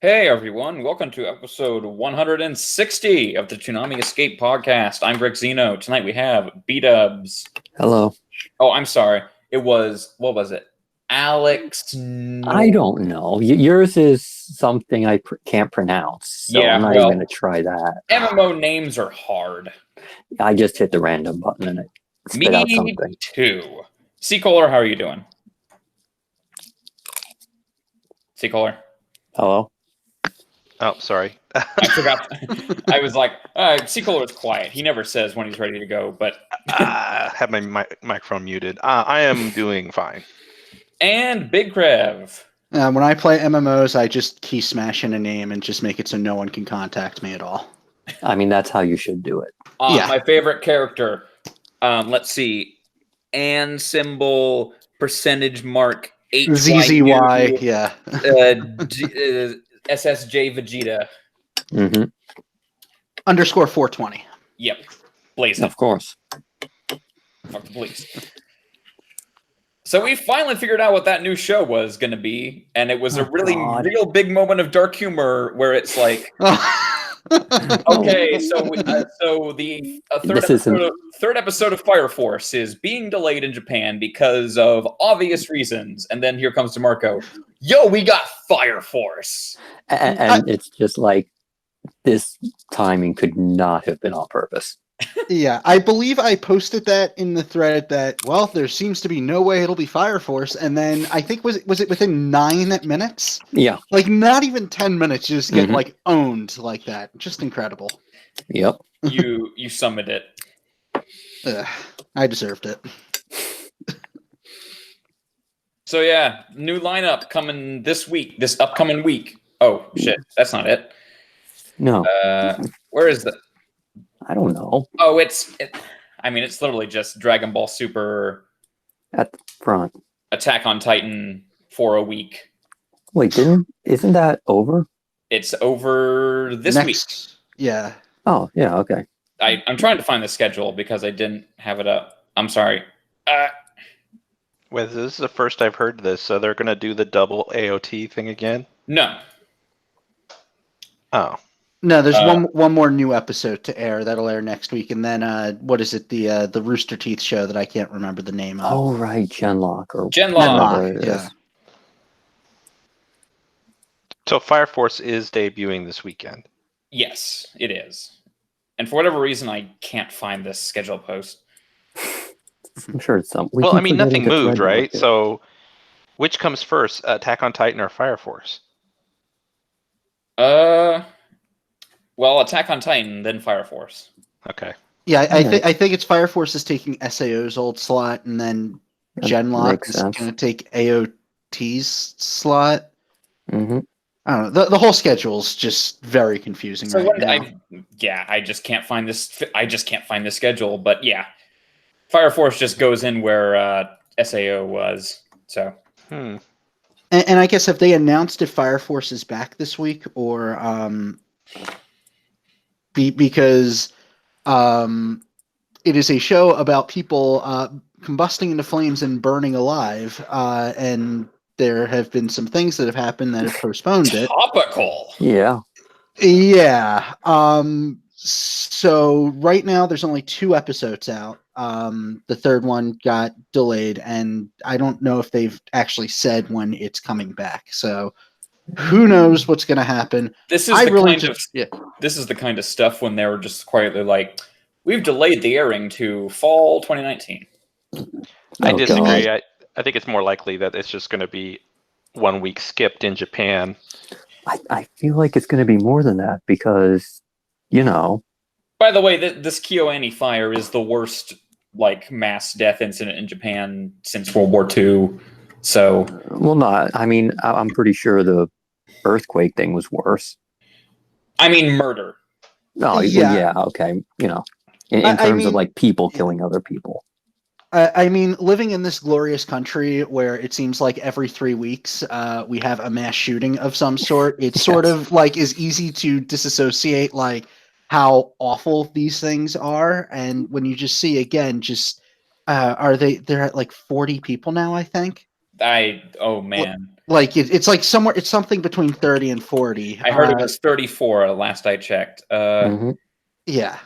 Hey everyone, welcome to episode 160 of the Toonami Escape Podcast. I'm Greg Zeno. Tonight we have B-Dubs. Hello. Oh, I'm sorry. What was it? Alex. I don't know. Yours is something I can't pronounce, so Yeah, I'm not even going to try that. MMO names are hard. I just hit the random button and it spit out something. Me too. C-Kohler, how are you doing? C-Kohler? Hello? Oh, sorry. I forgot. I was like, C-Kohler is quiet. He never says when he's ready to go, but... have my microphone muted. I am doing fine. And Big Krev. When I play MMOs, I just key smash in a name and just make it so no one can contact me at all. I mean, that's how you should do it. Yeah. My favorite character. Let's see. And symbol percentage mark ZZY, yeah. SSJ Vegeta. Mm-hmm. Underscore 420. Yep. Blazing. Of course. Fuck the police. So we finally figured out what that new show was going to be, and it was a real big moment of dark humor where it's like, okay, so the third episode of Fire Force is being delayed in Japan because of obvious reasons, and then here comes DeMarco. Yo, we got Fire Force, and it's just like this timing could not have been on purpose. Yeah, I believe I posted that in the thread that, well, there seems to be no way it'll be Fire Force, and then I think was it within 9 minutes? Yeah. Like not even 10 minutes, you just get like owned like that. Just incredible. Yep. You summoned it. I deserved it. So yeah, new lineup coming this upcoming week. Oh shit, that's not it. No. Where is the? I don't know. Oh, it's literally just Dragon Ball Super at the front. Attack on Titan for a week. Wait, isn't that over? It's over this week. Yeah. Oh, yeah, okay. I'm trying to find the schedule because I didn't have it up. I'm sorry. Well, this is the first I've heard this, so they're going to do the double AOT thing again? No. Oh. No, there's one more new episode to air that'll air next week, and then what is it? The Rooster Teeth show that I can't remember the name of. Oh right, Genlock or Genlock. Yeah. So Fire Force is debuting this weekend. Yes, it is. And for whatever reason, I can't find this schedule post. I'm sure it's something. Well, I mean, nothing moved, right? So, which comes first, Attack on Titan or Fire Force? Well, Attack on Titan, then Fire Force. Okay. Yeah, I think it's Fire Force is taking SAO's old slot, and then Genlock is going to take AOT's slot. Mm-hmm. I don't know. The whole schedule's just very confusing now. I just can't find this. I just can't find the schedule. But yeah, Fire Force just goes in where SAO was. So. And I guess have they announced if Fire Force is back this week or because it is a show about people combusting into flames and burning alive, and there have been some things that have happened that have postponed it. Topical. Yeah. Yeah. So right now there's only 2 episodes out. The third one got delayed, and I don't know if they've actually said when it's coming back. So who knows what's going to happen? This is the kind of stuff when they were just quietly like, we've delayed the airing to fall 2019. I disagree. I think it's more likely that it's just going to be 1 week skipped in Japan. I feel like it's going to be more than that because, By the way, this KyoAni fire is the worst mass death incident in Japan since World War II. So, well, not. I mean, I'm pretty sure the earthquake thing was worse. I mean, murder. Oh, yeah, okay. In terms of people killing other people. I mean, living in this glorious country where it seems like every 3 weeks we have a mass shooting of some sort, it's sort of is easy to disassociate how awful these things are. And when you just see again, they're at 40 people now, I think. Oh man. Like it's like somewhere. It's something between 30 and 40. I heard it was 34 last I checked. Yeah.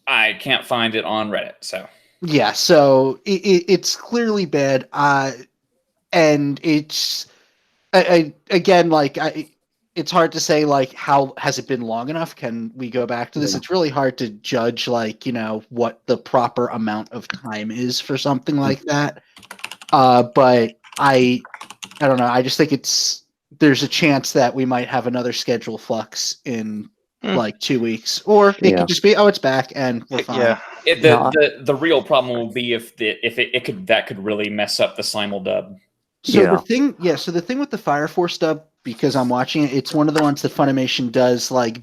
I can't find it on Reddit, so. Yeah, so it's clearly bad. And it's again, like it's hard to say like how has it been long enough? Can we go back to this? Yeah. It's really hard to judge like what the proper amount of time is for something like that. But I don't know. I just think there's a chance that we might have another schedule flux in like 2 weeks, or it could just be it's back and we're fine. Yeah. The real problem will be if that could really mess up the simuldub. So the thing with the Fire Force dub, because I'm watching it, it's one of the ones that Funimation does like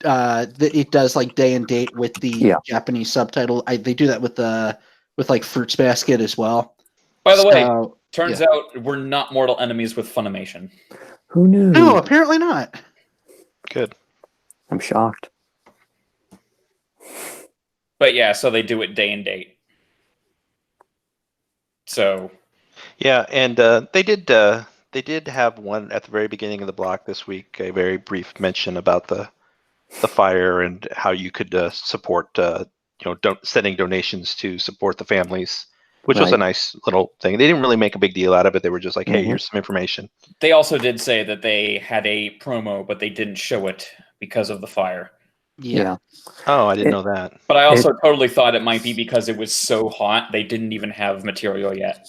it does like day and date with the Japanese subtitle. They do that with like Fruits Basket as well. By the way, turns out we're not mortal enemies with Funimation. Who knew? No, apparently not. Good. I'm shocked. But yeah, so they do it day and date. So. Yeah, and they did have one at the very beginning of the block this week, a very brief mention about the fire and how you could support sending donations to support the families, which was a nice little thing. They didn't really make a big deal out of it. They were just like, hey, here's some information. They also did say that they had a promo, but they didn't show it because of the fire. Yeah. Oh, I didn't know that. But I also totally thought it might be because it was so hot, they didn't even have material yet.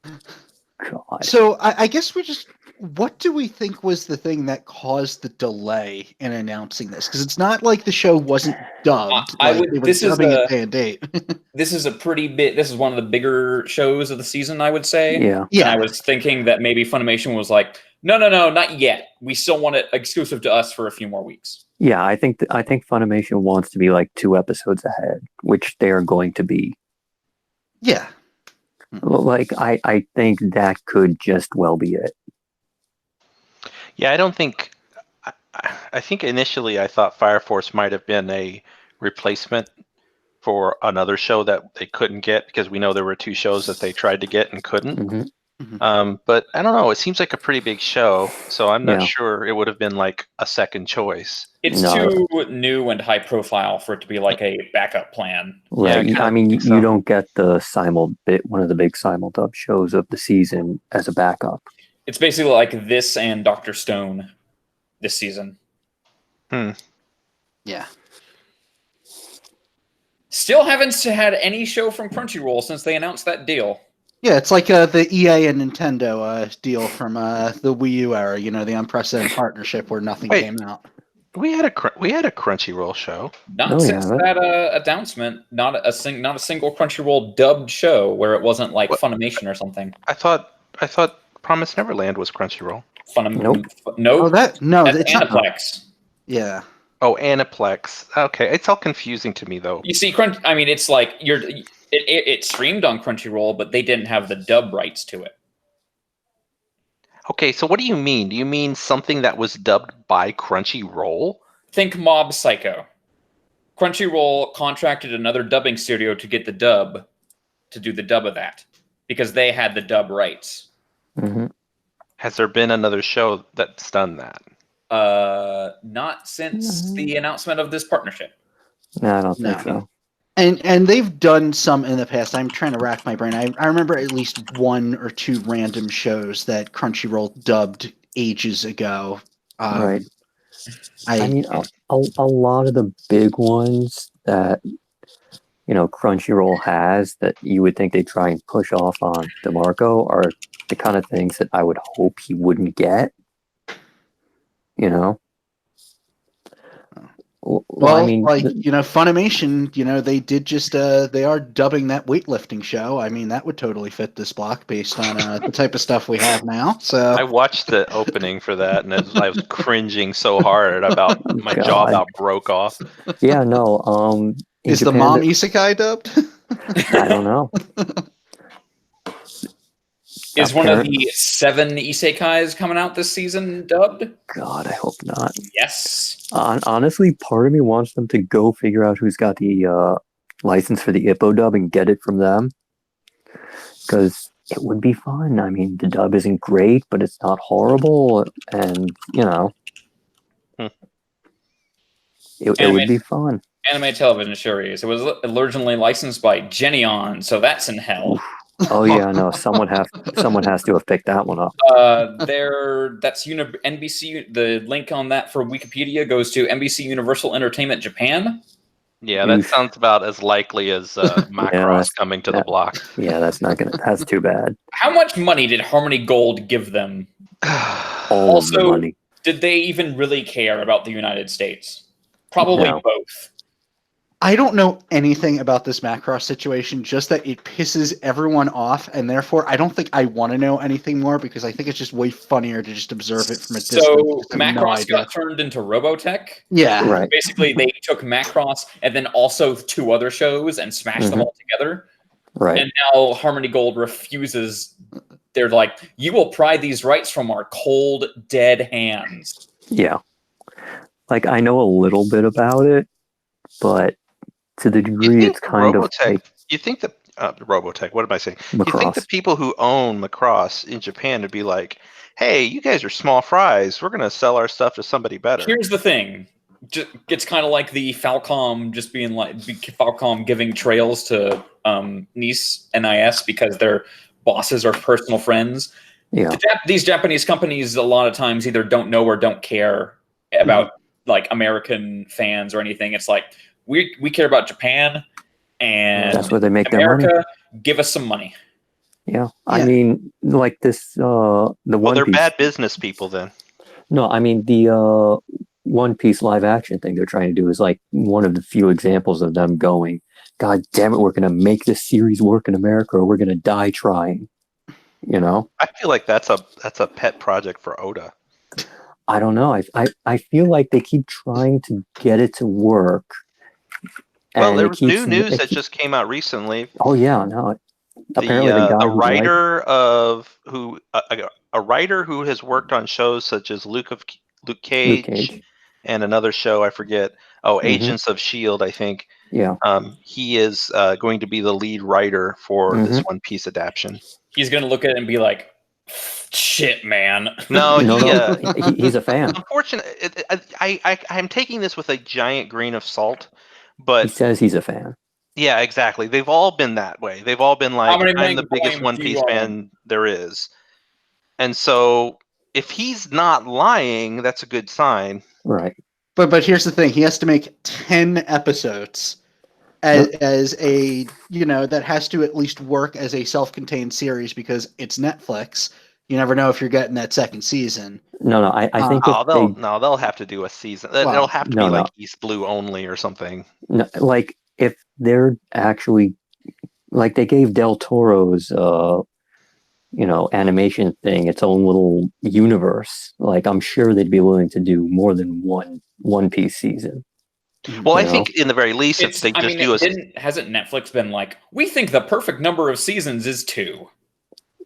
God. So I guess what do we think was the thing that caused the delay in announcing this? Because it's not like the show wasn't dubbed. This is a day and date. This is one of the bigger shows of the season, I would say. Yeah. And I was thinking that maybe Funimation was like, no, not yet. We still want it exclusive to us for a few more weeks. Yeah, I think Funimation wants to be like 2 episodes ahead, which they are going to be. Yeah. Like I think that could just well be it. Yeah, I don't think. I think initially I thought Fire Force might have been a replacement for another show that they couldn't get, because we know there were 2 shows that they tried to get and couldn't. But I don't know. It seems like a pretty big show, so I'm not sure it would have been like a second choice. It's too new and high profile for it to be like a backup plan. Right. Yeah, I mean, you don't get the one of the big simuldub shows of the season as a backup. It's basically like this and Dr. Stone this season. Yeah. Still haven't had any show from Crunchyroll since they announced that deal. Yeah, it's like the EA and Nintendo deal from the Wii U era. The unprecedented partnership where nothing came out. We had a Crunchyroll show. Not since that announcement. Not a single Crunchyroll dubbed show where it wasn't like Funimation or something. I thought Promised Neverland was Crunchyroll. Nope. No. That's Aniplex. Yeah. Oh, Aniplex. Okay, it's all confusing to me though. You see, it's like it streamed on Crunchyroll, but they didn't have the dub rights to it. Okay, so what do you mean? Do you mean something that was dubbed by Crunchyroll? Think Mob Psycho. Crunchyroll contracted another dubbing studio to get the dub, to do the dub of that, because they had the dub rights. Has there been another show that's done that? Not since the announcement of this partnership. No, I don't think so. And they've done some in the past. I'm trying to rack my brain. I remember at least 1 or 2 random shows that Crunchyroll dubbed ages ago. Right. I mean, a lot of the big ones that Crunchyroll has that you would think they'd try and push off on DeMarco are the kind of things that I would hope he wouldn't get. Well, I mean, Funimation, they did just they are dubbing that weightlifting show. I mean, that would totally fit this block based on the type of stuff we have now. So I watched the opening for that, and I was cringing so hard about my jaw about broke off. Yeah, no. Is Japan, the mom isekai dubbed? I don't know. Is one of the 7 isekais coming out this season dubbed? God, I hope not. Yes. Honestly, part of me wants them to go figure out who's got the license for the Ippo dub and get it from them. because it would be fun. I mean, the dub isn't great, but it's not horrible, and it would be fun. Anime television series. It was originally licensed by Genion, so that's in hell. Oof. Oh yeah, no. Someone has to have picked that one up. That's NBC. The link on that for Wikipedia goes to NBC Universal Entertainment Japan. Yeah, that sounds about as likely as Macross coming to the block. Yeah, that's too bad. How much money did Harmony Gold give them? All of the money. Did they even really care about the United States? Probably both. I don't know anything about this Macross situation, just that it pisses everyone off, and therefore I don't think I want to know anything more because I think it's just way funnier to just observe it from a distance. So Macross got turned into Robotech? Yeah. Right. Basically, they took Macross and then also 2 other shows and smashed them all together. Right. And now Harmony Gold refuses. They're like, you will pry these rights from our cold, dead hands. Yeah. Like, I know a little bit about it, but to the degree it's kind of like, you think that Robotech, what am I saying? Macross. You think the people who own Macross in Japan would be like, hey, you guys are small fries, we're going to sell our stuff to somebody better. Here's the thing. It's kind of like the Falcom just being like Falcom giving trails to NIS because their bosses are personal friends. Yeah. These Japanese companies a lot of times either don't know or don't care about like American fans or anything. It's like we care about Japan, and that's where they make America, their money. Give us some money. Yeah. I mean, like this, the One they're Piece. bad business people then. No, I mean, the One Piece live action thing they're trying to do is like one of the few examples of them going, God damn it, we're going to make this series work in America or we're going to die trying. I feel like that's a pet project for Oda. I don't know. I feel like they keep trying to get it to work. Well, there was new news that just came out recently. Oh yeah, no. Apparently, the writer a writer who has worked on shows such as Luke Cage and another show I forget. Oh, Agents of S.H.I.E.L.D. I think. Yeah. He is going to be the lead writer for this One Piece adaptation. He's going to look at it and be like, shit, man. No, he's a fan. Unfortunately, I'm taking this with a giant grain of salt, but he says he's a fan. Yeah, exactly. They've all been that way. They've all been like, I'm the biggest One Piece fan there is. And so if he's not lying, that's a good sign. Right. But here's the thing. He has to make 10 episodes as a, that has to at least work as a self-contained series because it's Netflix. You never know if you're getting that second season. No, I think they'll have to do a season. It'll have to be like East Blue only or something. No, like if they're actually like they gave Del Toro's animation thing its own little universe. Like I'm sure they'd be willing to do more than one Piece season. Well, I think in the very least, if they just do hasn't Netflix been like, we think the perfect number of seasons is 2.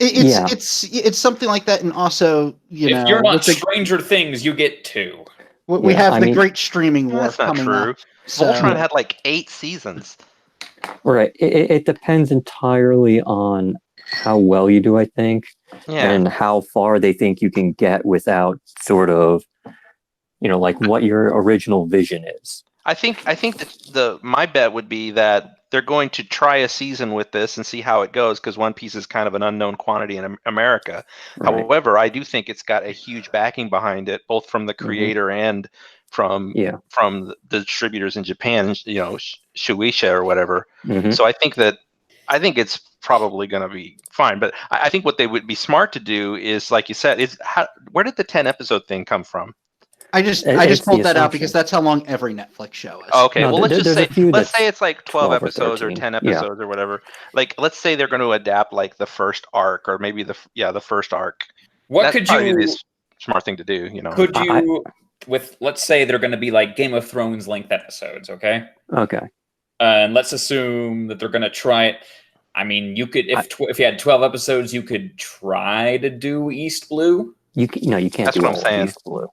It's something like that, and also if you're not Stranger Things, you get 2. We have the great streaming war coming up. Voltron had like 8 seasons. Right. It depends entirely on how well you do, I think, and how far they think you can get without sort of, like what your original vision is. I think that my bet would be that they're going to try a season with this and see how it goes because One Piece is kind of an unknown quantity in America. Right. However, I do think it's got a huge backing behind it, both from the creator and from the distributors in Japan, Shueisha or whatever. So I think it's probably going to be fine. But I think what they would be smart to do is, like you said, where did the 10 episode thing come from? I just pulled that out because that's how long every Netflix show is. Okay, well let's say it's like 12 episodes or 10 episodes or whatever. Like let's say they're going to adapt like the first arc or maybe the first arc. What could you be the smart thing to do, Could you let's say they're going to be like Game of Thrones length episodes, okay? Okay. And let's assume that they're going to try it. I mean, you could if you had 12 episodes, you could try to do East Blue. You can't. That's do what I'm saying. East Blue.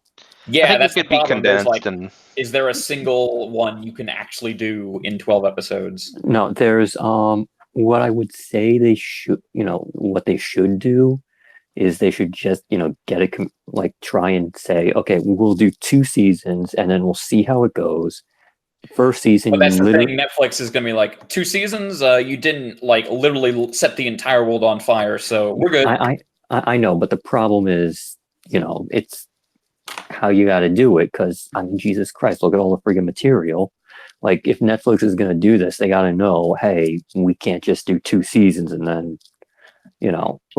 Yeah, that's it could be condensed. Is there a single one you can actually do in 12 episodes? No, there's what I would say they should, what they should do is they should just, get it, try and say, okay, we'll do 2 seasons and then we'll see how it goes. First season, but that's the thing. Netflix is going to be like 2 seasons. You didn't literally set the entire world on fire, so we're good. I know, but the problem is, it's how you got to do it. Because Jesus Christ, look at all the friggin' material. Like, if Netflix is going to do this, they got to know, hey, we can't just do 2 seasons and then,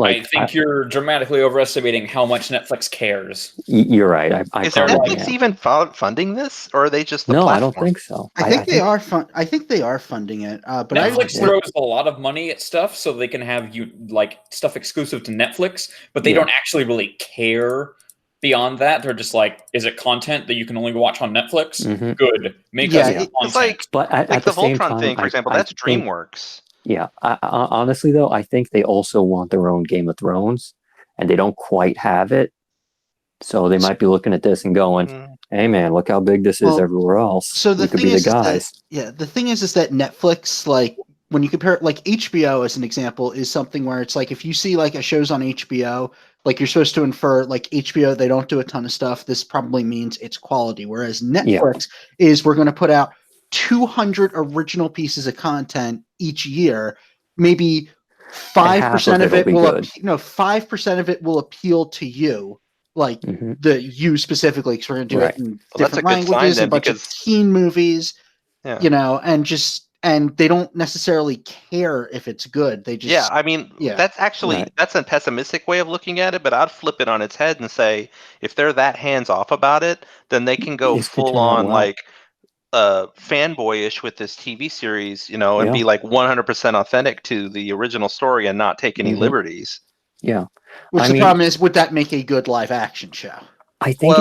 I think you're dramatically overestimating how much Netflix cares. You're right. Is Netflix even funding this, or are they just the platform? I don't think so. I think they are. I think they are funding it. But Netflix throws a lot of money at stuff so they can have stuff exclusive to Netflix, but they don't actually really care. Beyond that, they're just like, is it content that you can only watch on Netflix? Mm-hmm. Good. Make us content. It's like, but at the the same Voltron time, thing, for example, that's DreamWorks. Yeah. Honestly, though, I think they also want their own Game of Thrones, and they don't quite have it. So they might be looking at this and going, hey, man, look how big this is everywhere else. So the thing is, the thing is that Netflix, when you compare it, HBO as an example, is something where it's like, if you see a show's on HBO, you're supposed to infer HBO, they don't do a ton of stuff. This probably means it's quality. Whereas Netflix is, we're going to put out 200 original pieces of content each year. Maybe 5% of it will 5% of it will appeal to you, you specifically, because we're going to do it in different languages, a bunch of teen movies, and they don't necessarily care if it's good. They just that's actually that's a pessimistic way of looking at it, but I'd flip it on its head and say, if they're that hands off about it, then they can go full on fanboyish with this TV series, and be 100% authentic to the original story and not take any liberties. Yeah. Which the problem is, would that make a good live action show? I think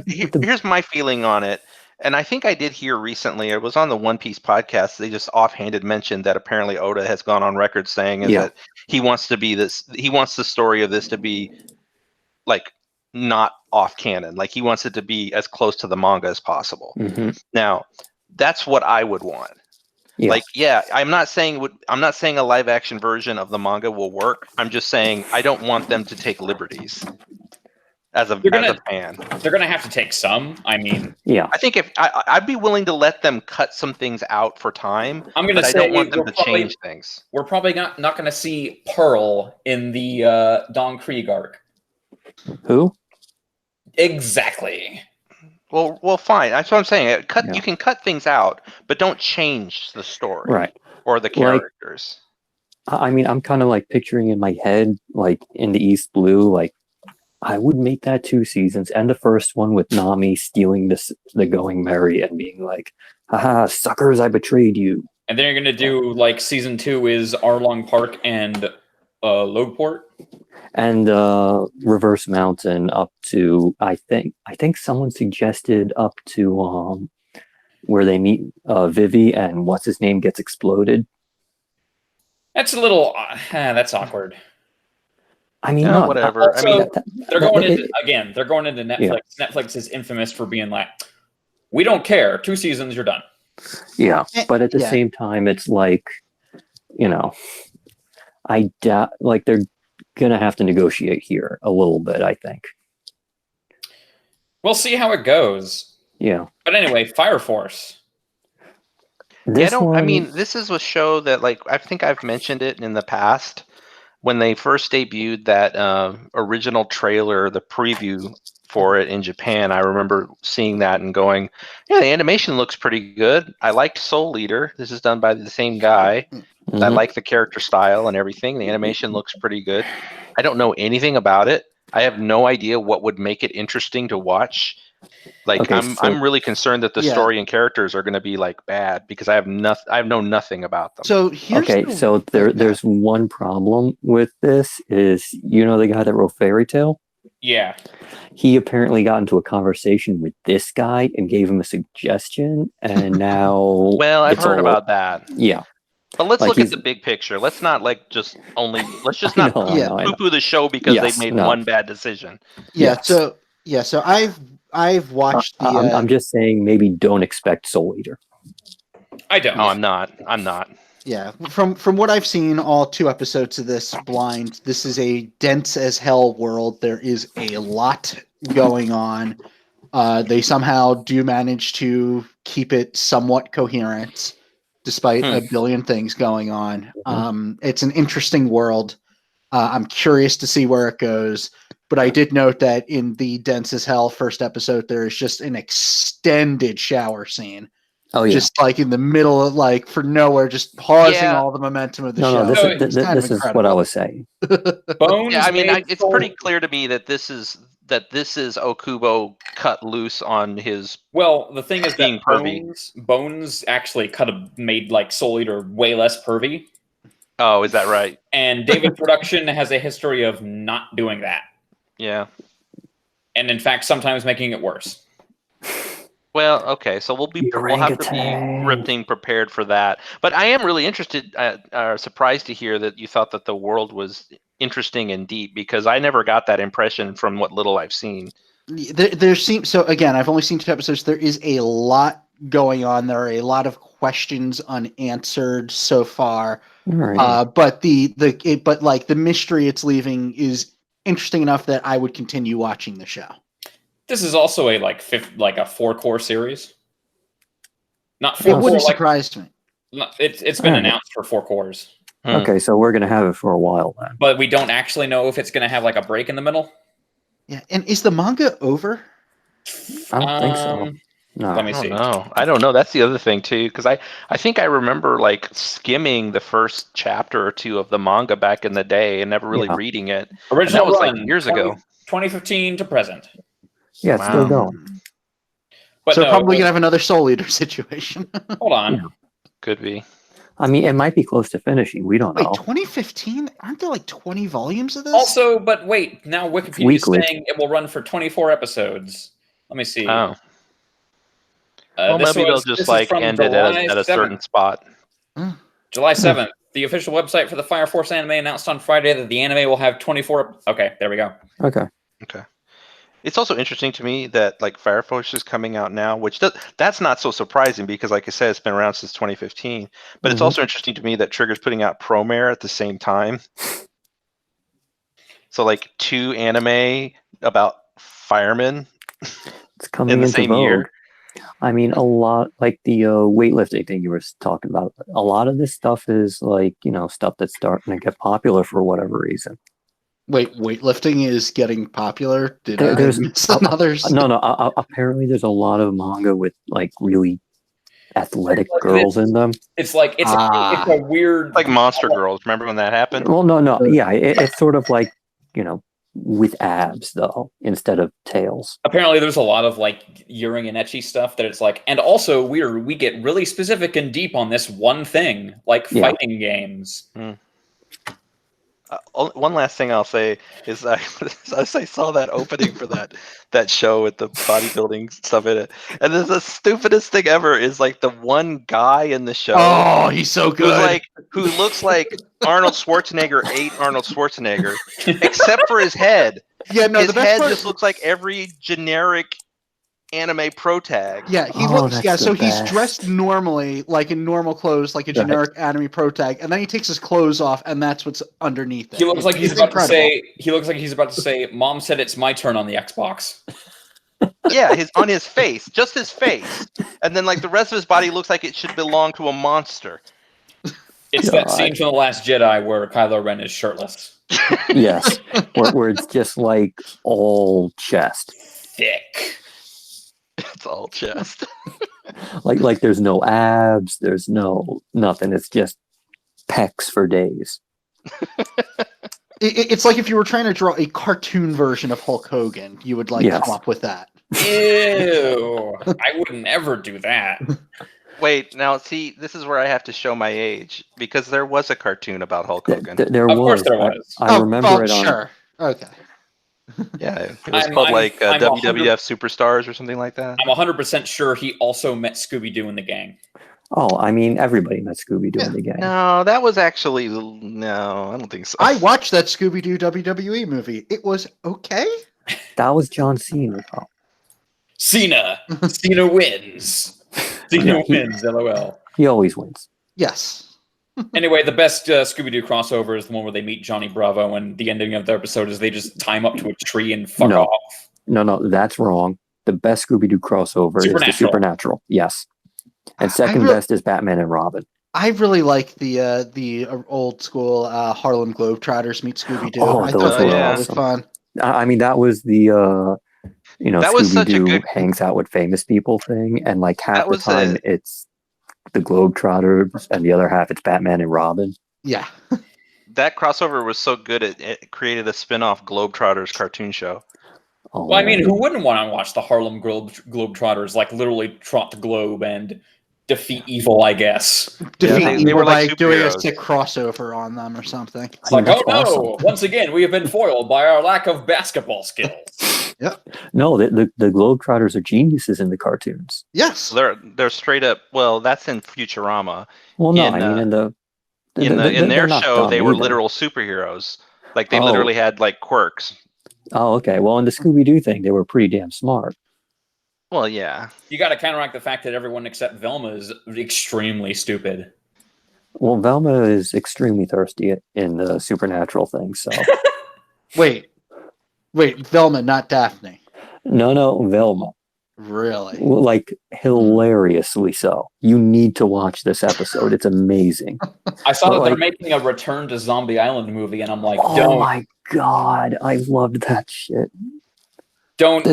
here's my feeling on it. And I think I did hear recently, it was on the One Piece podcast, they just offhanded mentioned that apparently Oda has gone on record saying that he wants the story of this to be not off canon. He wants it to be as close to the manga as possible. Mm-hmm. Now, that's what I would want. Yeah. I'm not saying a live action version of the manga will work. I'm just saying I don't want them to take liberties. As a fan, they're gonna have to take some. I mean, I think if I'd be willing to let them cut some things out for time. I'm gonna say I don't want them to change things. We're probably not gonna see Pearl in the Don Krieg arc. Who? Exactly. Well, fine. That's what I'm saying. You can cut things out, but don't change the story, or the characters. I'm kind of picturing in my head, in the East Blue, I would make that 2 seasons, and the first one with Nami stealing the Going Merry and being like, haha, suckers, I betrayed you. And then you're going to do, season 2 is Arlong Park and Logport? And Reverse Mountain up to, I think someone suggested up to where they meet Vivi and what's-his-name gets exploded. That's a little, that's awkward. Whatever. Also, they're going into Netflix. Yeah. Netflix is infamous for being we don't care. 2 seasons, you're done. Yeah, but at the same time, it's I doubt, they're gonna have to negotiate here a little bit. I think. We'll see how it goes. Yeah. But anyway, Fire Force. This is a show that I think I've mentioned it in the past. When they first debuted that original trailer, the preview for it in Japan, I remember seeing that and going, yeah, the animation looks pretty good. I liked Soul Eater. This is done by the same guy. Mm-hmm. I like the character style and everything. The animation looks pretty good. I don't know anything about it. I have no idea what would make it interesting to watch. I'm really concerned that the story and characters are going to be bad because I know nothing about them. So here's there's one problem with this is the guy that wrote Fairy Tail? Yeah. He apparently got into a conversation with this guy and gave him a suggestion, and now well, I've heard about that. Yeah. But let's look at the big picture. Let's not let's just not poo-poo the show because they made one bad decision. Yeah. Yes. So I've watched the. I'm just saying, maybe don't expect Soul Eater. I don't. No, I'm not. Yeah, from what I've seen, all 2 episodes of this blind, this is a dense as hell world. There is a lot going on. They somehow do manage to keep it somewhat coherent, despite a billion things going on. It's an interesting world. I'm curious to see where it goes. But I did note that in the dense as hell first episode, there is just an extended shower scene. Oh yeah. Just like in the middle of like for nowhere, just pausing all the momentum of the show. No, So this is what I was saying. Bones. Yeah, I mean, made it's pretty clear to me that this is Okubo cut loose on his. Well, the thing is being that pervy. Bones actually made like Soul Eater way less pervy. Oh, is that right? And David Production has a history of not doing that. Yeah. And in fact, sometimes making it worse. Well, okay, so we'll have to be ripping prepared for that. But I am really interested, surprised to hear that you thought that the world was interesting and deep, because I never got that impression from what little I've seen. There seems so. Again, I've only seen 2 episodes. There is a lot going on. There are a lot of questions unanswered so far. Right. But the mystery it's leaving is interesting enough that I would continue watching the show. This is also a like 4-core series. Not 4. It wouldn't surprise me. It's been announced for 4 cores. Okay, so we're gonna have it for a while then. But we don't actually know if it's gonna have like a break in the middle. Yeah, and is the manga over? I don't think so. No. Let me see. I don't know. That's the other thing too, because I think I remember like skimming the first chapter or 2 of the manga back in the day and never really reading it. Original that was run, like years ago. 2015 to present. Yeah, it's still going. But so probably gonna have another Soul Eater situation. Hold on. Yeah. Could be. I mean, it might be close to finishing. We don't know. Wait, 2015? Aren't there like 20 volumes of this? Also, but wait, now Wikipedia is saying it will run for 24 episodes. Let me see. Oh. Well, maybe they'll just like end it at a certain spot. July 7th. The official website for the Fire Force anime announced on Friday that the anime will have 24. Okay, there we go. Okay. It's also interesting to me that like Fire Force is coming out now, which that's not so surprising because, like I said, it's been around since 2015. But it's also interesting to me that Trigger's putting out Promare at the same time. So like 2 anime about firemen it's coming in the into same vogue. year. I mean, a lot like the weightlifting thing you were talking about. A lot of this stuff is like, stuff that's starting to get popular for whatever reason. Wait, weightlifting is getting popular? There's another? No. Apparently, there's a lot of manga with like really athletic girls in them. It's like it's a weird like Monster Girls. Remember when that happened? Well, no. Yeah, it's sort of like with abs though instead of tails. Apparently, there's a lot of like Yuri and ecchi stuff that it's like, and also we get really specific and deep on this one thing, like fighting games. One last thing I'll say is I saw that opening for that show with the bodybuilding stuff in it, and the stupidest thing ever is like the one guy in the show. Oh, he's so good. Who looks like Arnold Schwarzenegger ate Arnold Schwarzenegger, except for his head. Yeah, no, his head just looks like every generic anime protag. Yeah, he looks. Yeah, so he's dressed normally, like in normal clothes, like a generic anime protag, and then he takes his clothes off, and that's what's underneath it. He looks like he's about to say. He looks like he's about to say, "Mom said it's my turn on the Xbox." Yeah, on his face, just his face, and then like the rest of his body looks like it should belong to a monster. It's that scene from The Last Jedi where Kylo Ren is shirtless. Yes, where it's just like all chest, thick. It's all chest. like there's no abs, there's nothing. It's just pecs for days. It's like if you were trying to draw a cartoon version of Hulk Hogan, you would come up with that. Ew! I would never do that. Wait, now see, this is where I have to show my age because there was a cartoon about Hulk Hogan. There was. Of course there was. I remember it on. Sure. Okay. Yeah, it was called WWF Superstars or something like that. I'm 100% sure he also met Scooby-Doo in the gang. Oh, I mean, everybody met Scooby-Doo in the gang. No, that was actually... No, I don't think so. I watched that Scooby-Doo WWE movie. It was okay. That was John Cena. Oh. Cena wins. Cena wins, LOL. He always wins. Yes. Anyway, the best Scooby-Doo crossover is the one where they meet Johnny Bravo, and the ending of the episode is they just tie him up to a tree and fuck off. No, that's wrong. The best Scooby-Doo crossover is the Supernatural. Yes. And second best is Batman and Robin. I really like the old school Harlem Globetrotters meet Scooby-Doo. Oh, I thought were that was awesome. fun. I mean, that was the that was Scooby-Doo hangs out with famous people thing, and like half the time it's the Globetrotters, and the other half it's Batman and Robin. Yeah. That crossover was so good it created a spin-off Globetrotters cartoon show. Oh, well, I mean, who wouldn't want to watch the Harlem Globetrotters like literally trot the globe and defeat evil, I guess? They were like doing a sick crossover on them or something. It's like, oh no, once again, we have been foiled by our lack of basketball skills. Yep. No, the Globetrotters are geniuses in the cartoons. Yes. They're straight up, well, that's in Futurama. Well, no, I mean, in their show, they were literal superheroes. Like, they literally had, like, quirks. Oh, okay. Well, in the Scooby-Doo thing, they were pretty damn smart. Well, yeah. You got to counteract the fact that everyone except Velma is extremely stupid. Well, Velma is extremely thirsty in the Supernatural thing, so... Wait, Velma, not Daphne. No, Velma. Really? Like, hilariously so. You need to watch this episode. It's amazing. I saw that they're making a Return to Zombie Island movie, and I'm like, oh my god, I loved that shit. Don't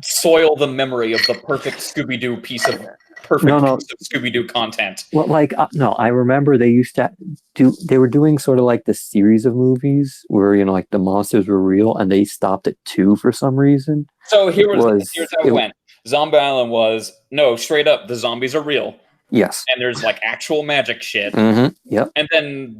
soil the memory of the perfect Scooby-Doo piece of Scooby-Doo content. Well, like, no, I remember they used to they were doing sort of like the series of movies where, you know, like the monsters were real, and they stopped at 2 for some reason. So here's how it went. Zombie Island was, no, straight up, the zombies are real. Yes. And there's like actual magic shit. Mm-hmm. Yep. And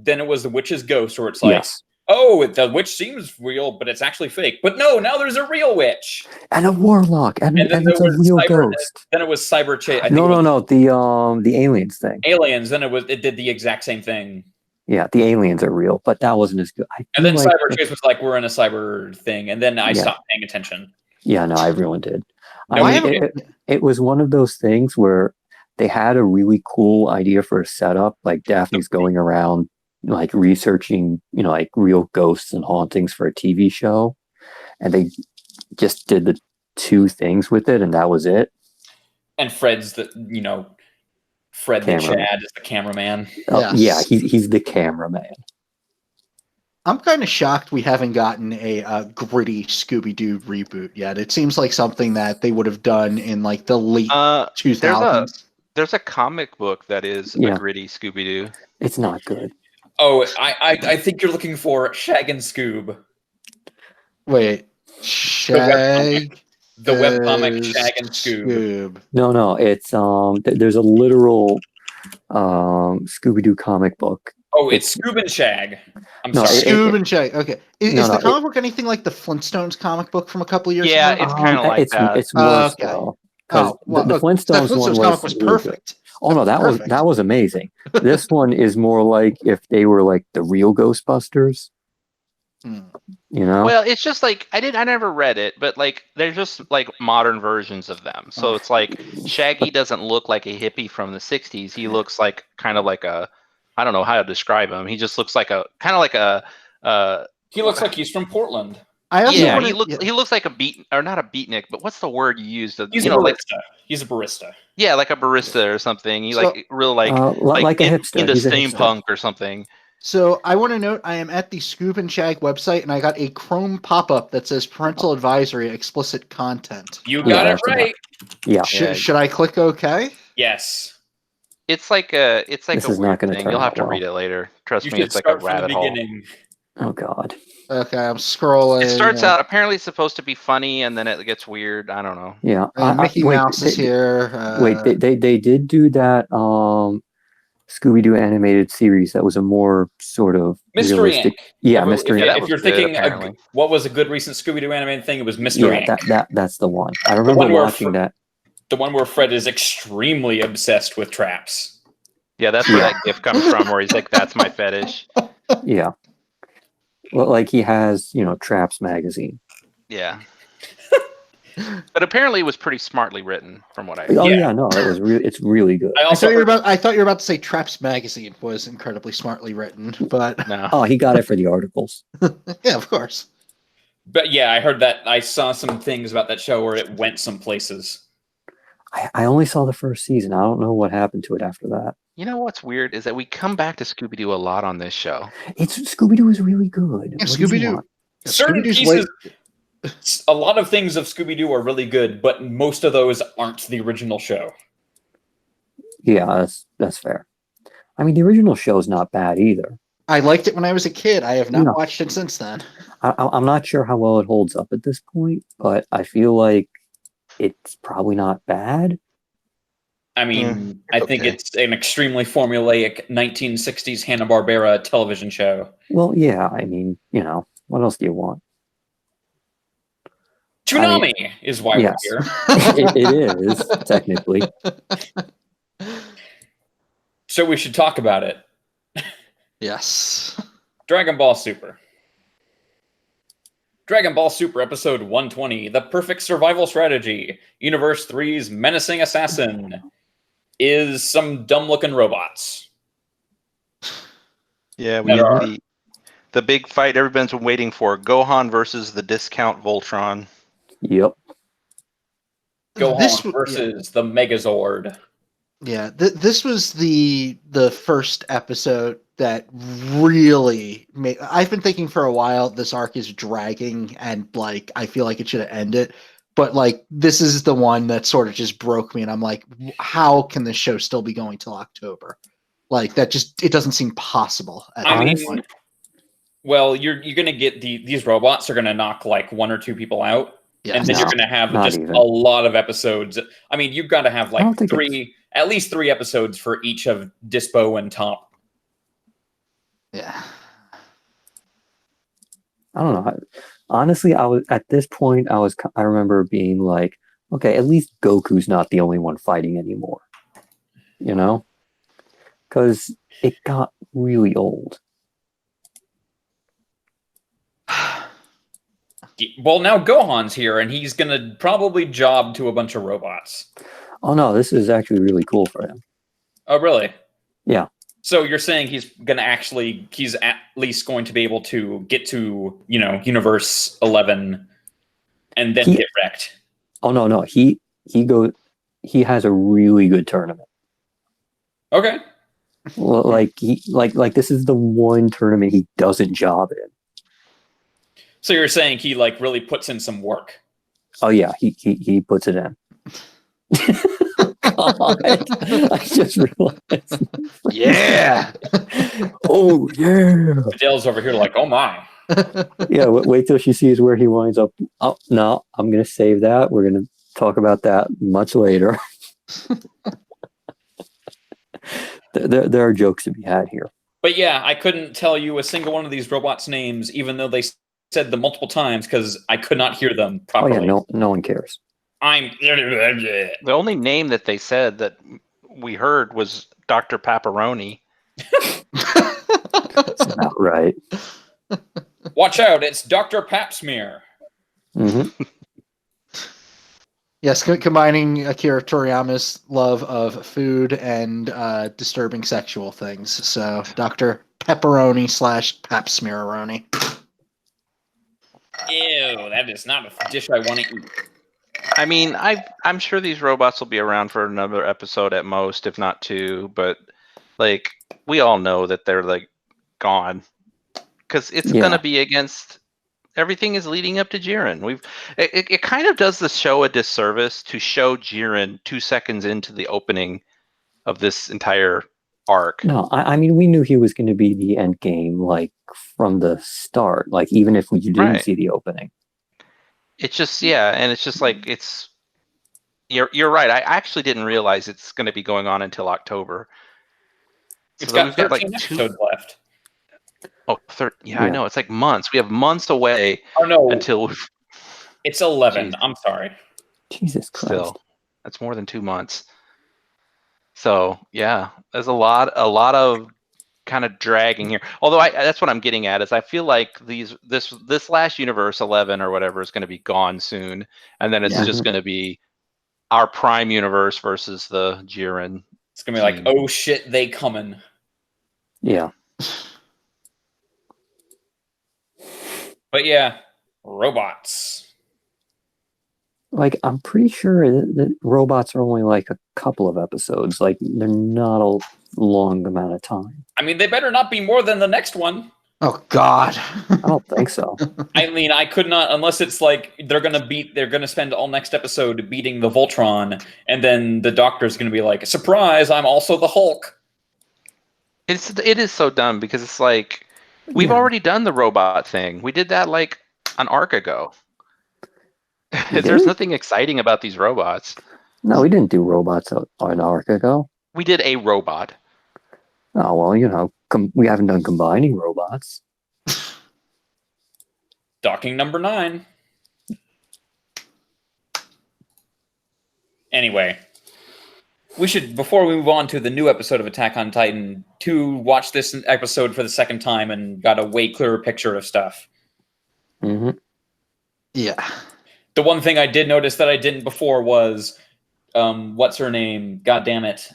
then it was the witch's ghost, where it's like, oh, the witch seems real, but it's actually fake. But no, now there's a real witch. And a warlock. And it's a real ghost. Then it was Cyber Chase. No. The aliens thing. Aliens. Then it did the exact same thing. Yeah, the aliens are real, but that wasn't as good. And then Cyber Chase was like, we're in a cyber thing. And then I stopped paying attention. Yeah, no, everyone did. It was one of those things where they had a really cool idea for a setup. Like Daphne's going around, like researching, you know, like real ghosts and hauntings for a TV show. And they just did the 2 things with it, and that was it. And Fred's the Chad is the cameraman. Oh, yes. Yeah, he's the cameraman. I'm kind of shocked we haven't gotten a gritty Scooby-Doo reboot yet. It seems like something that they would have done in like the late 2000s. There's a comic book that is a gritty Scooby-Doo. It's not good. Oh, I think you're looking for Shag and Scoob. Wait, Shag? The webcomic Shag and Scoob. No, it's there's a literal Scooby-Doo comic book. Oh, it's Scoob and Shag. I'm sorry. Scoob and Shag. Okay. Is the comic book anything like the Flintstones comic book from a couple of years ago? Yeah, it's kind of like that. It's worse though. The Flintstones one was perfect. Oh no, that was amazing. This one is more like if they were like the real Ghostbusters. You know? Well, it's just like I never read it, but like they're just like modern versions of them. So it's like Shaggy doesn't look like a hippie from the 60s. He looks like kind of like a, I don't know how to describe him. He just looks like a kind of like a he looks like he's from Portland. He looks like a not a beatnik, but what's the word you used? He's a barista. He's a barista. Yeah, like a barista or something. He's like real like a hipster. Into steampunk or something. So I want to note I am at the Scoob and Shag website, and I got a Chrome pop-up that says parental advisory, explicit content. You got it right. Yeah. Should I click OK? Yes. It's like a This a is not weird gonna thing. turn You'll have out to well. read it later. Trust You me, should it's like a start from the rabbit hole. beginning. Oh god. Okay, I'm scrolling. It starts out apparently it's supposed to be funny, and then it gets weird. I don't know. Yeah. Mickey Mouse is here. They did do that Scooby-Doo animated series that was a more sort of Mystery realistic. Inc. Yeah, Mystery Inc. Inc. If you're thinking what was a good recent Scooby-Doo animated thing, it was Mystery Inc. That's the one. I remember watching that. The one where Fred is extremely obsessed with traps. Yeah, that's where that gift comes from, where he's like, "That's my fetish." Yeah. Well, like he has, Traps magazine. Yeah. But apparently, it was pretty smartly written, from what I heard. Oh yeah, no, it was really. It's really good. I thought you were about to say Traps Magazine was incredibly smartly written, but No. Oh, he got it for the articles. yeah, of course. But yeah, I heard that. I saw some things about that show where it went some places. I only saw the first season. I don't know what happened to it after that. You know what's weird is that we come back to Scooby-Doo a lot on this show. Scooby-Doo is really good. Yeah, Scooby-Doo. Certain pieces, a lot of things of Scooby-Doo are really good, but most of those aren't the original show. Yeah, that's fair. I mean, the original show's not bad either. I liked it when I was a kid. I have not watched it since then. I'm not sure how well it holds up at this point, but I feel like it's probably not bad. I mean, I think it's an extremely formulaic 1960s Hanna-Barbera television show. Well, yeah, I mean, what else do you want? Toonami is why we're here. It is, technically. So we should talk about it. Yes. Dragon Ball Super. Dragon Ball Super Episode 120, The Perfect Survival Strategy, Universe 3's Menacing Assassin, is some dumb-looking robots. Yeah, we had the big fight everyone's been waiting for, Gohan versus the Discount Voltron. Yep. Gohan versus the Megazord. Yeah, this was the first episode that really made. I've been thinking for a while this arc is dragging, and like I feel like it should have ended. But like this is the one that sort of just broke me, and I'm like, how can this show still be going till October? Like that it doesn't seem possible. I mean, well, you're gonna get these robots are gonna knock like one or two people out. Yeah, and then you're going to have just a lot of episodes. I mean, you've got to have like at least three episodes for each of Dispo and Top. Yeah. I don't know. Honestly, I was at this point. I remember being like, okay, at least Goku's not the only one fighting anymore. Because it got really old. Well, now Gohan's here, and he's going to probably job to a bunch of robots. Oh, no, this is actually really cool for him. Oh, really? Yeah. So you're saying he's at least going to be able to get to, Universe 11 and then get wrecked. Oh, no. He has a really good tournament. Okay. Well, like this is the one tournament he doesn't job in. So you're saying he like really puts in some work? Oh yeah, he puts it in. God, I just realized. Yeah. Oh yeah. Dale's over here like, oh my. Yeah, wait till she sees where he winds up. Oh no, I'm gonna save that. We're gonna talk about that much later. There are jokes to be had here. But yeah, I couldn't tell you a single one of these robots' names, even though they said them multiple times, because I could not hear them properly. Oh yeah, no one cares. The only name that they said that we heard was Dr. Pepperoni. That's not right. Watch out, it's Dr. Papsmear. Mm-hmm. Yes, combining Akira Toriyama's love of food and disturbing sexual things. So, Dr. Pepperoni / Papsmearoni. Ew, that is not a dish I want to eat. I mean, I'm sure these robots will be around for another episode at most, if not two. But like, we all know that they're like gone because it's gonna be against. Everything is leading up to Jiren. It kind of does the show a disservice to show Jiren 2 seconds into the opening of this entire arc. No, I mean we knew he was going to be the end game, like from the start. Like even if we didn't see the opening, it's just and it's just like You're right. I actually didn't realize it's going to be going on until October. It's got 13 episodes left. Oh, I know. It's like months. We have months away until... It's 11. I'm sorry. Jesus Christ. Still, that's more than 2 months. So, yeah, there's a lot of kind of dragging here. Although that's what I'm getting at is I feel like this last universe 11 or whatever is going to be gone soon, and then it's just going to be our Prime universe versus the Jiren. It's gonna be like, oh shit, they coming. Yeah. But yeah, robots. Like, I'm pretty sure that robots are only like a couple of episodes. Like, they're not a long amount of time. I mean, they better not be more than the next one. Oh God. I don't think so. I mean, I could not, unless it's like they're gonna spend all next episode beating the Voltron, and then the Doctor's gonna be like, surprise, I'm also the Hulk. It is so dumb because it's like we've already done the robot thing. We did that like an arc ago. There's nothing exciting about these robots. No, we didn't do robots an arc ago. We did a robot. Oh, well, you know, we haven't done combining robots. Docking number 9. Anyway, we should, before we move on to the new episode of Attack on Titan, to watch this episode for the second time and got a way clearer picture of stuff. Mm-hmm. Yeah. The one thing I did notice that I didn't before was, what's her name? God damn it.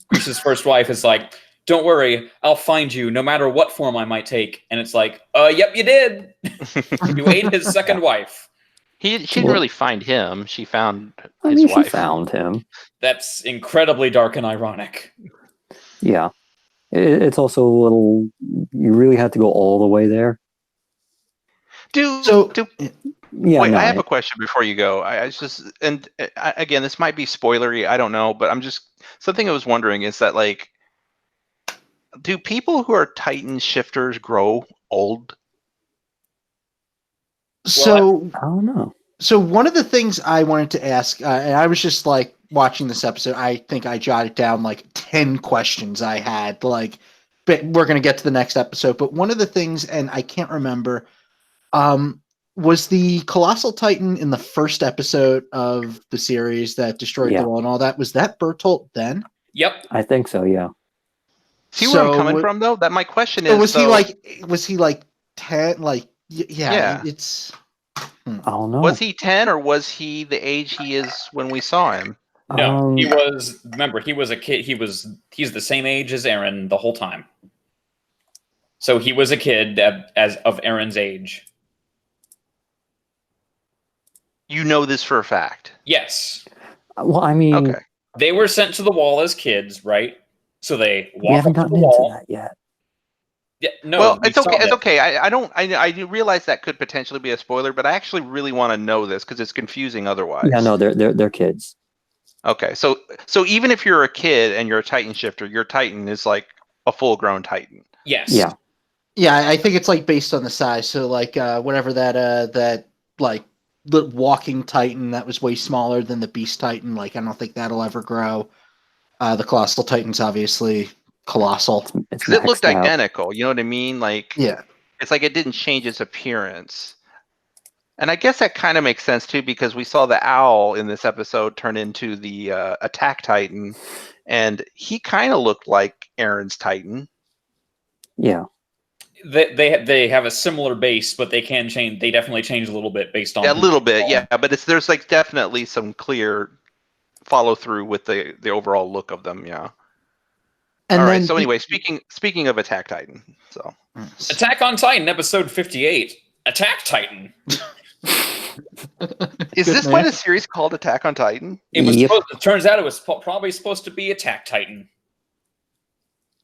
Grisha's first wife is like, don't worry, I'll find you no matter what form I might take. And it's like, yep, you did. You ate his second wife. She didn't really find him. She found his wife. She found him. That's incredibly dark and ironic. Yeah. It's also a little, you really had to go all the way there. Wait, I have a question before you go. Again, this might be spoilery. I don't know, but something I was wondering is that, like, do people who are Titan shifters grow old? So I don't know. So one of the things I wanted to ask, and I was just like watching this episode, I think I jotted down like 10 questions I had, like, but we're going to get to the next episode. But one of the things, and I can't remember, was the Colossal Titan in the first episode of the series that destroyed the wall and all that, was that Bertolt then? Yep. I think so, yeah. See where I'm coming from, though? That my question is, was he like 10? Like, yeah. It's... I don't know. Was he 10 or was he the age he is when we saw him? No, he was, remember, he was a kid. He's the same age as Eren the whole time. So he was a kid as of Eren's age. You know this for a fact? Yes. Well, I mean... Okay. They were sent to the wall as kids, right? So they walk we haven't up to gotten the wall. into that yet. Yeah, no. Well, it's okay. It's okay. I realize that could potentially be a spoiler, but I actually really want to know this because it's confusing otherwise. Yeah, no, they're kids. Okay, so even if you're a kid and you're a Titan shifter, your Titan is like a full-grown Titan. Yes. Yeah. Yeah, I think it's like based on the size. So like whatever that like the walking Titan that was way smaller than the Beast Titan, like I don't think that'll ever grow. The Colossal Titan's obviously colossal. Because it looked identical, you know what I mean? Like, yeah, it's like it didn't change its appearance. And I guess that kind of makes sense too, because we saw the owl in this episode turn into the Attack Titan, and he kind of looked like Eren's Titan. Yeah. They have a similar base, but they can change. They definitely change a little bit based on a little bit, yeah. But there's like definitely some clear follow through with the overall look of them, yeah. And all then right. So anyway, speaking of Attack Titan, so Attack on Titan, episode 58, Attack Titan. Is this why the series called Attack on Titan? It was. It turns out it was probably supposed to be Attack Titan.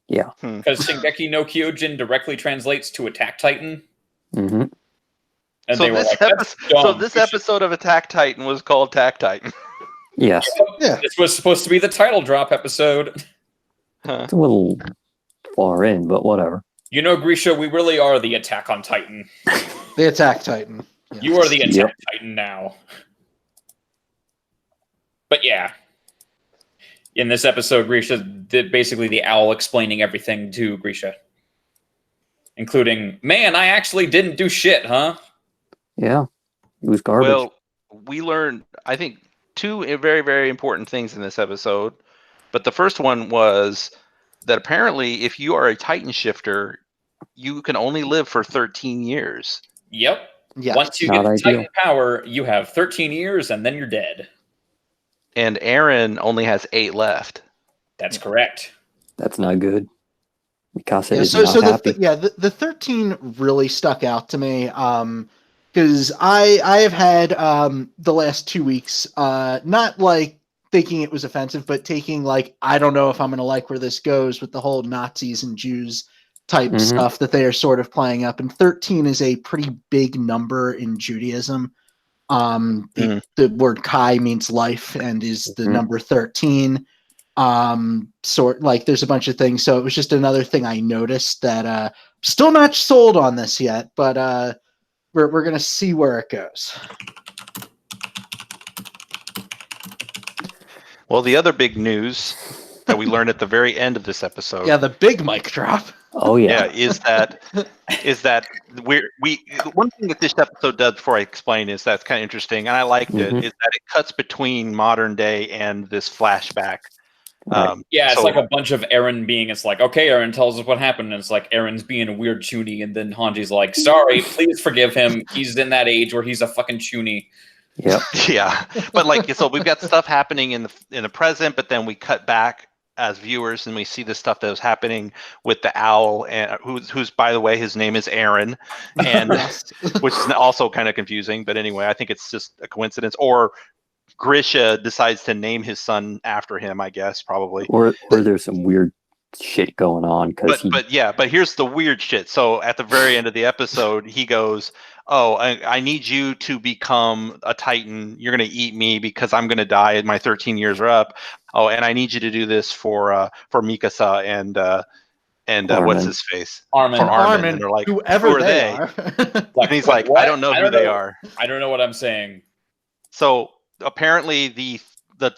Yeah. Because Shingeki no Kyojin directly translates to Attack Titan. Mm-hmm. And so they were this episode of Attack Titan was called Attack Titan. Yes. Yeah. This was supposed to be the title drop episode. It's a little far in, but whatever. You know, Grisha, we really are the Attack on Titan. The Attack Titan. Yes. You are the Attack Titan now. But yeah. In this episode, Grisha did basically the owl explaining everything to Grisha. Including, man, I actually didn't do shit, huh? Yeah. It was garbage. Well, we learned, I think, two very, very important things in this episode. But the first one was that apparently if you are a Titan shifter, you can only live for 13 years. Yep. Yes. Once you Not get ideal. Titan power, you have 13 years and then you're dead. And Eren only has 8 left. That's correct. That's not good. Mikasa Yeah, is so not happy. the 13 really stuck out to me because I have had the last 2 weeks not like thinking it was offensive, but taking like I don't know if I'm going to like where this goes with the whole Nazis and Jews type stuff that they are sort of playing up. And 13 is a pretty big number in Judaism. The word Kai means life and is the number 13. Sort like there's a bunch of things, so it was just another thing I noticed that still not sold on this yet, but we're gonna see where it goes. Well, the other big news that we learned at the very end of this episode, Yeah, the big mic drop. Oh yeah. is that we one thing that this episode does, before I explain, is that's kind of interesting, and I liked it, is that it cuts between modern day and this flashback. Right. Yeah, it's like a bunch of Eren being, it's like, okay, Eren tells us what happened, and it's like Eren's being a weird chuny, and then Hanji's like, sorry, please forgive him. He's in that age where he's a fucking chuny. Yep. Yeah, but like, so we've got stuff happening in the present, but then we cut back as viewers and we see the stuff that was happening with the owl, and who's by the way, his name is Eren, and which is also kind of confusing. But anyway, I think it's just a coincidence, or Grisha decides to name his son after him, I guess, probably. Or there's some weird shit going on because but here's the weird shit. So at the very end of the episode, he goes, "Oh, I need you to become a Titan. You're gonna eat me because I'm gonna die and my 13 years are up. Oh, and I need you to do this for Mikasa and what's his face? Armin. For Armin. And they're like, whoever who are they they? are. And he's like, I don't know who they are. I don't know what I'm saying. So apparently the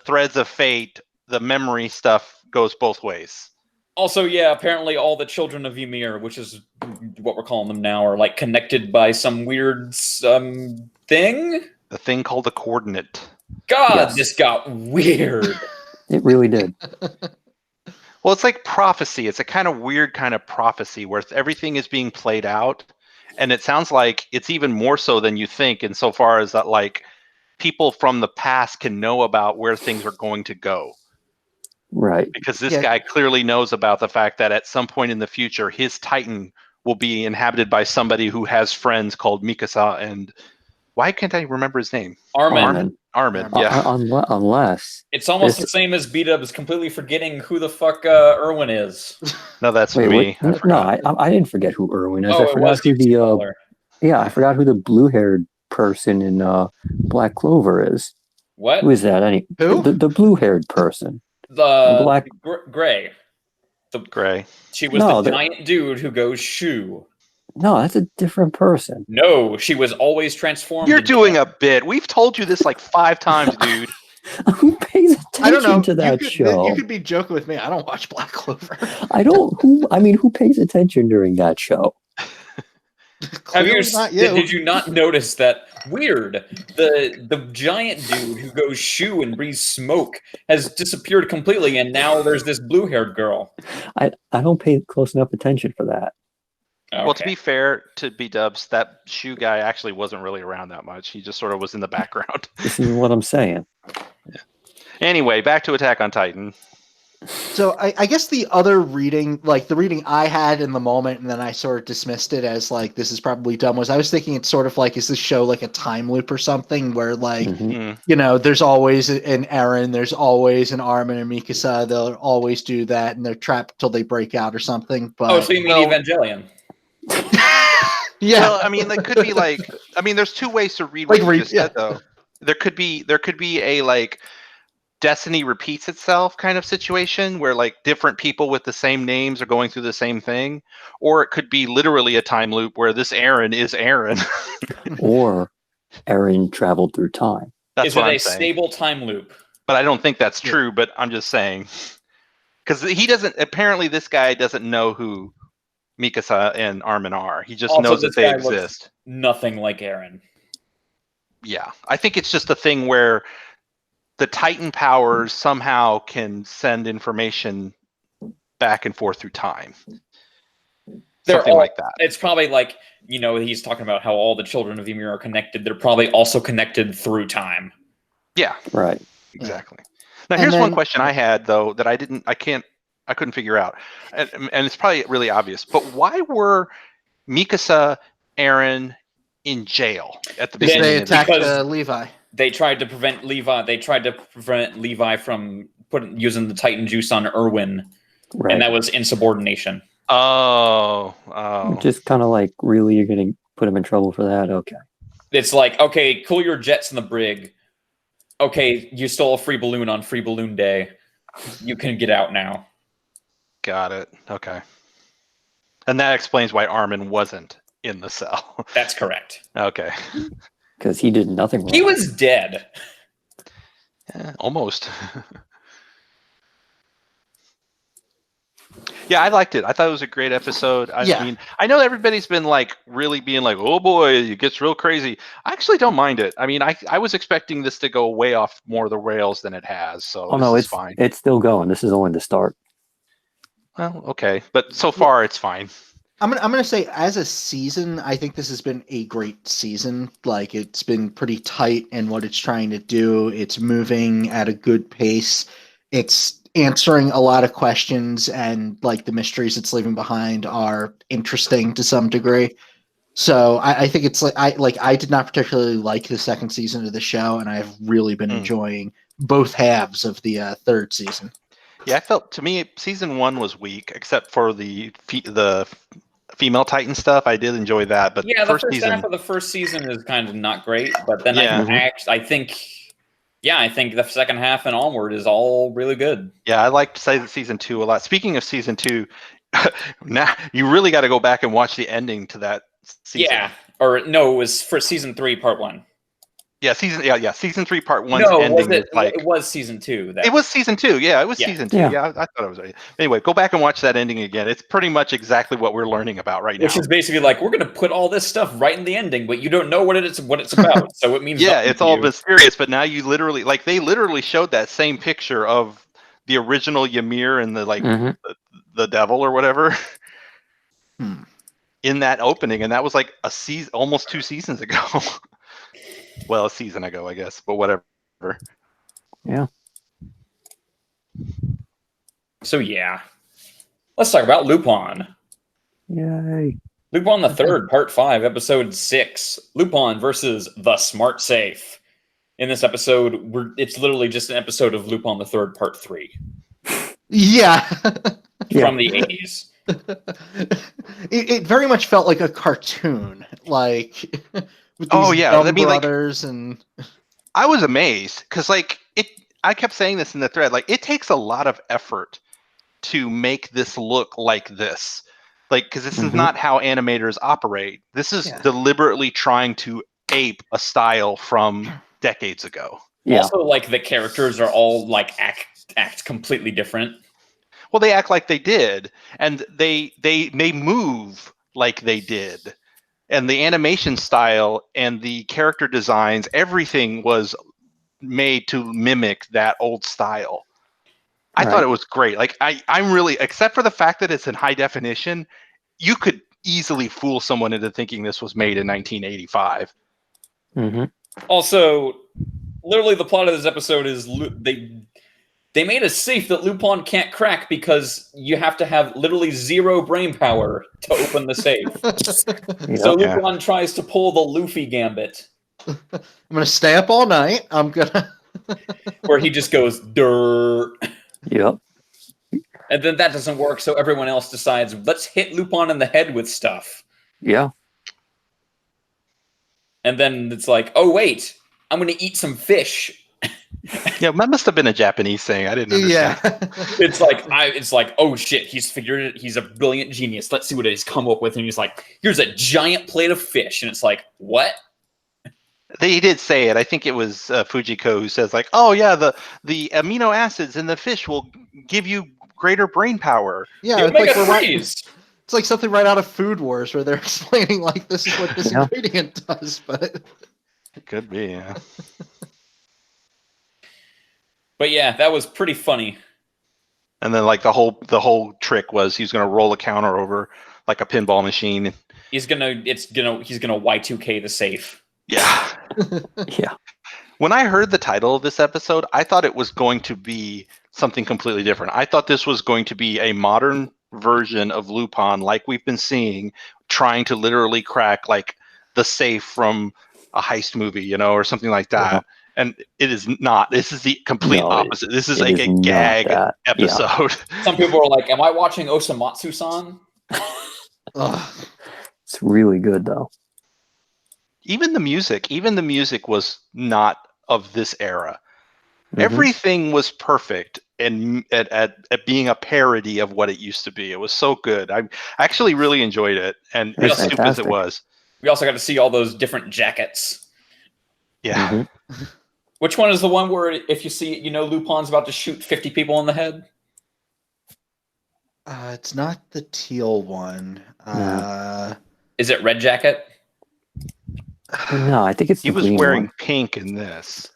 threads of fate, the memory stuff goes both ways. Also, yeah, apparently all the children of Ymir, which is what we're calling them now, are like connected by some weird thing. The thing called a coordinate. God, Yes. This got weird. it really did. Well, it's like prophecy. It's a kind of weird kind of prophecy where everything is being played out. And it sounds like it's even more so than you think, insofar as that, like, people from the past can know about where things are going to go. Right. Because this guy clearly knows about the fact that at some point in the future, his Titan will be inhabited by somebody who has friends called Mikasa and... Why can't I remember his name? Armin. Yeah. Unless it's almost the same as B-Dubs completely forgetting who the fuck Erwin is. No, that's me. I didn't forget who Erwin is. Oh, I forgot who the I forgot who the blue-haired person in Black Clover is. What? Who is that? Who? The blue-haired person. The Gray. Gray. She was the giant dude who goes shoo. No, that's a different person. No, she was always transformed. You're doing a bit. We've told you this like 5 times, dude. Who pays attention I don't know. to that show? You could be joking with me. I don't watch Black Clover. I don't. Who pays attention during that show? Did you not notice that weird? The giant dude who goes shoo and breathes smoke has disappeared completely, and now there's this blue-haired girl. I don't pay close enough attention for that. Okay. Well, to be fair to B-Dubs, that shoe guy actually wasn't really around that much. He just sort of was in the background. This is what I'm saying. Yeah. Anyway, back to Attack on Titan. So I guess the other reading, like the reading I had in the moment, and then I sort of dismissed it as like, this is probably dumb, was I was thinking it's sort of like, is this show like a time loop or something where like, you know, there's always an Eren, there's always an Armin and Mikasa, they'll always do that, and they're trapped till they break out or something. But so you mean Evangelion? Yeah. Well, I mean, that could be like, I mean, there's 2 ways to read what you just said, though. There could be a like Destiny repeats itself kind of situation where like different people with the same names are going through the same thing, or it could be literally a time loop where this Eren is Eren. Or Eren traveled through time. That's what I'm saying. Is it a stable time loop? But I don't think that's true. But I'm just saying, because he doesn't. Apparently, this guy doesn't know who Mikasa and Armin are. He just knows that they exist. Nothing like Eren. Yeah, I think it's just a thing where the Titan powers somehow can send information back and forth through time. They're Something all, like that. It's probably like, he's talking about how all the children of Ymir are connected. They're probably also connected through time. Yeah. Right. Exactly. Now, here's one question I had, though, that I couldn't figure out. And it's probably really obvious. But why were Mikasa, Eren in jail at the beginning? They attacked because Levi. They tried to prevent Levi from using the Titan juice on Erwin. Right. And that was insubordination. Oh. Just kind of like, really, you're going to put him in trouble for that? Okay. It's like, okay, cool your jets in the brig. Okay, you stole a free balloon on Free Balloon Day. You can get out now. Got it. Okay. And that explains why Armin wasn't in the cell. That's correct. Okay. Because he did nothing wrong. He was dead. Yeah, almost. Yeah, I liked it. I thought it was a great episode. I mean, I know everybody's been like really being like, "Oh boy, it gets real crazy." I actually don't mind it. I mean, I was expecting this to go way off more the rails than it has. So it's fine. It's still going. This is only the start. Well, okay, but so far it's fine. I'm gonna say, as a season, I think this has been a great season. Like, it's been pretty tight in what it's trying to do. It's moving at a good pace. It's answering a lot of questions, and like the mysteries it's leaving behind are interesting to some degree. So I think it's like I did not particularly like the second season of the show, and I've really been enjoying both halves of the third season. Yeah, I felt, to me, season 1 was weak, except for the female Titan stuff. I did enjoy that, but yeah, the first season, half of the first season is kind of not great, but then Yeah. I think the second half and onward is all really good. Yeah, I liked season 2 a lot. Speaking of season 2, now you really got to go back and watch the ending to that season. Yeah, or no, it was for season 3, part 1. Yeah, season 3, part 1's No, ending was it? is like, It was season 2. it was season 2. Yeah, it was season 2. Yeah. Yeah, I thought it was right. Anyway, go back and watch that ending again. It's pretty much exactly what we're learning about right now. Which is basically like, we're going to put all this stuff right in the ending, but you don't know what it's about. So it means yeah, it's all you. mysterious. But now you literally, like, they literally showed that same picture of the original Ymir and the the devil or whatever in that opening, and that was like almost 2 seasons ago. Well, a season ago, I guess, but whatever. Yeah. So yeah, let's talk about Lupin. Yay. Lupin the Third, Part 5, Episode 6. Lupin versus the Smart Safe. In this episode, it's literally just an episode of Lupin the Third, Part 3. Yeah. From the 80s. It very much felt like a cartoon, like with these dumb brothers, and I was amazed because, like, I kept saying this in the thread, like, it takes a lot of effort to make this look like this, like, because this is not how animators operate. This is deliberately trying to ape a style from decades ago. Yeah. Also, like, the characters are all like act completely different. Well, they act like they did, and they move like they did, and the animation style and the character designs, everything was made to mimic that old style. I thought it was great. Like, I'm really, except for the fact that it's in high definition, you could easily fool someone into thinking this was made in 1985. Also, literally the plot of this episode is they made a safe that Lupin can't crack because you have to have literally 0 brain power to open the safe. So Lupin tries to pull the Luffy gambit. I'm gonna stay up all night. I'm gonna where he just goes dirt. Yep. And then that doesn't work, so everyone else decides, let's hit Lupin in the head with stuff. Yeah. And then it's like, oh wait, I'm gonna eat some fish. Yeah, that must have been a Japanese thing. I didn't understand. Yeah. It's like, oh shit, he's figured it. He's a brilliant genius. Let's see what he's come up with. And he's like, here's a giant plate of fish. And it's like, what? He did say it. I think it was Fujiko who says, like, oh yeah, the amino acids in the fish will give you greater brain power. Yeah, it's like something right out of Food Wars where they're explaining like this is what this ingredient does, but it could be, yeah. But yeah, that was pretty funny. And then like the whole trick was he's gonna roll a counter over like a pinball machine. He's gonna Y2K the safe. Yeah. Yeah. When I heard the title of this episode, I thought it was going to be something completely different. I thought this was going to be a modern version of Lupin, like we've been seeing, trying to literally crack like the safe from a heist movie, or something like that. Yeah. And it is not. This is the complete opposite. This is like a gag episode. Yeah. Some people are like, "Am I watching Osamatsu-san?" It's really good though. Even the music was not of this era. Mm-hmm. Everything was perfect and at being a parody of what it used to be. It was so good. I actually really enjoyed it, and as stupid as it was. We also got to see all those different jackets. Yeah. Mm-hmm. Which one is the one where if you see it, Lupin's about to shoot 50 people in the head? It's not the teal one. Is it Red Jacket? No, I think it's the green one. He was wearing pink in this.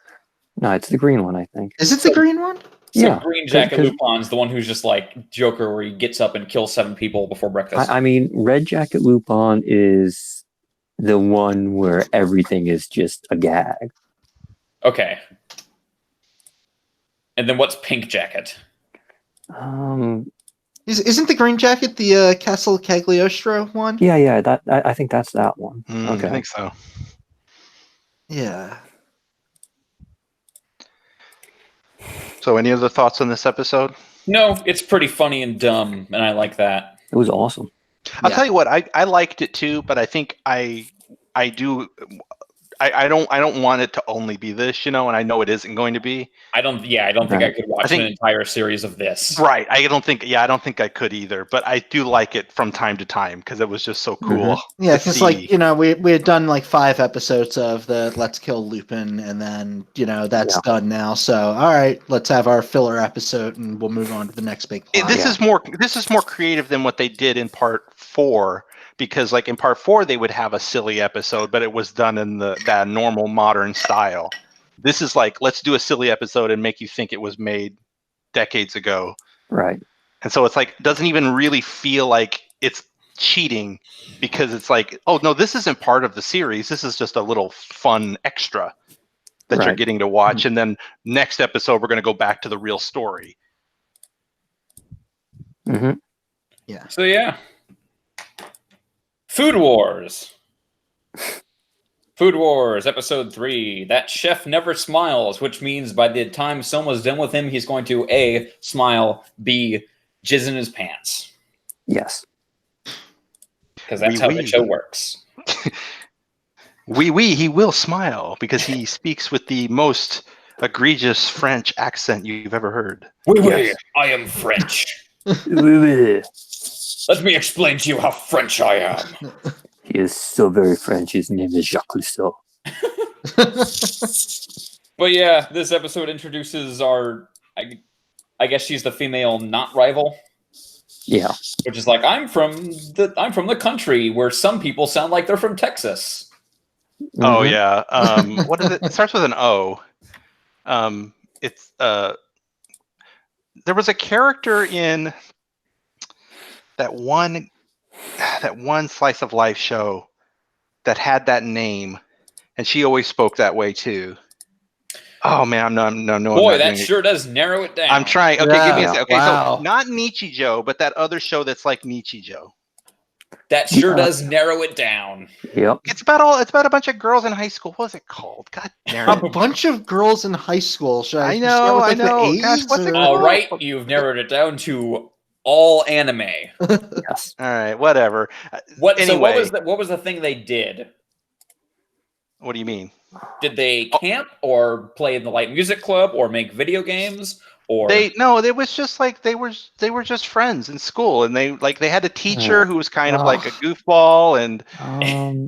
No, it's the green one, I think. Is it the green one? Yeah. Green Jacket Lupin's the one who's just like Joker, where he gets up and kills 7 people before breakfast. I mean, Red Jacket Lupin is the one where everything is just a gag. Okay. And then what's Pink Jacket? Isn't the Green Jacket the Castle Cagliostro one? Yeah. I think that's that one. Okay. I think so. Yeah. So, any other thoughts on this episode? No, it's pretty funny and dumb, and I like that. It was awesome. I'll tell you what, I liked it too, but I think I don't want it to only be this, and I know it isn't going to be. I don't think I could watch an entire series of this. Right. I don't think I could either, but I do like it from time to time because it was just so cool. Mm-hmm. Yeah, because we had done like 5 episodes of the Let's Kill Lupin, and then that's done now. So all right, let's have our filler episode, and we'll move on to the next big plot. This is more creative than what they did in part 4. Because like in part 4, they would have a silly episode, but it was done in that normal modern style. This is like, let's do a silly episode and make you think it was made decades ago. Right. And so it's like, doesn't even really feel like it's cheating because it's like, oh no, this isn't part of the series. This is just a little fun extra that you're getting to watch. Mm-hmm. And then next episode, we're going to go back to the real story. Mm-hmm. Yeah. So yeah. Food Wars. Food Wars, Episode 3. That chef never smiles, which means by the time Soma's done with him, he's going to A, smile, B, jizz in his pants. Yes. Because that's how the show works. He will smile because he speaks with the most egregious French accent you've ever heard. Oui, I am French. Let me explain to you how French I am. He is so very French. His name is Jacques Cousteau. But yeah, this episode introduces our, I guess she's the female not rival. Yeah. Which is like, I'm from the country where some people sound like they're from Texas. Mm-hmm. Oh yeah. What is it? It starts with an O. It's there was a character in that one slice of life show that had that name, and she always spoke that way too. Oh man, no. Boy, that sure does narrow it down. I'm trying. Okay, give me a second. Okay, so not Nichijou, but that other show that's like Nichijou. That sure does narrow it down. Yep. It's about a bunch of girls in high school. What was it called? God damn it. A bunch of girls in high school. I know. Gosh, what's it called? All right, you've narrowed it down to all anime. Yes. All right, whatever. Anyway. So what was the thing they did? What do you mean? Did they camp or play in the light music club or make video games? Or it was just like they were just friends in school, and they had a teacher who was kind of like a goofball, and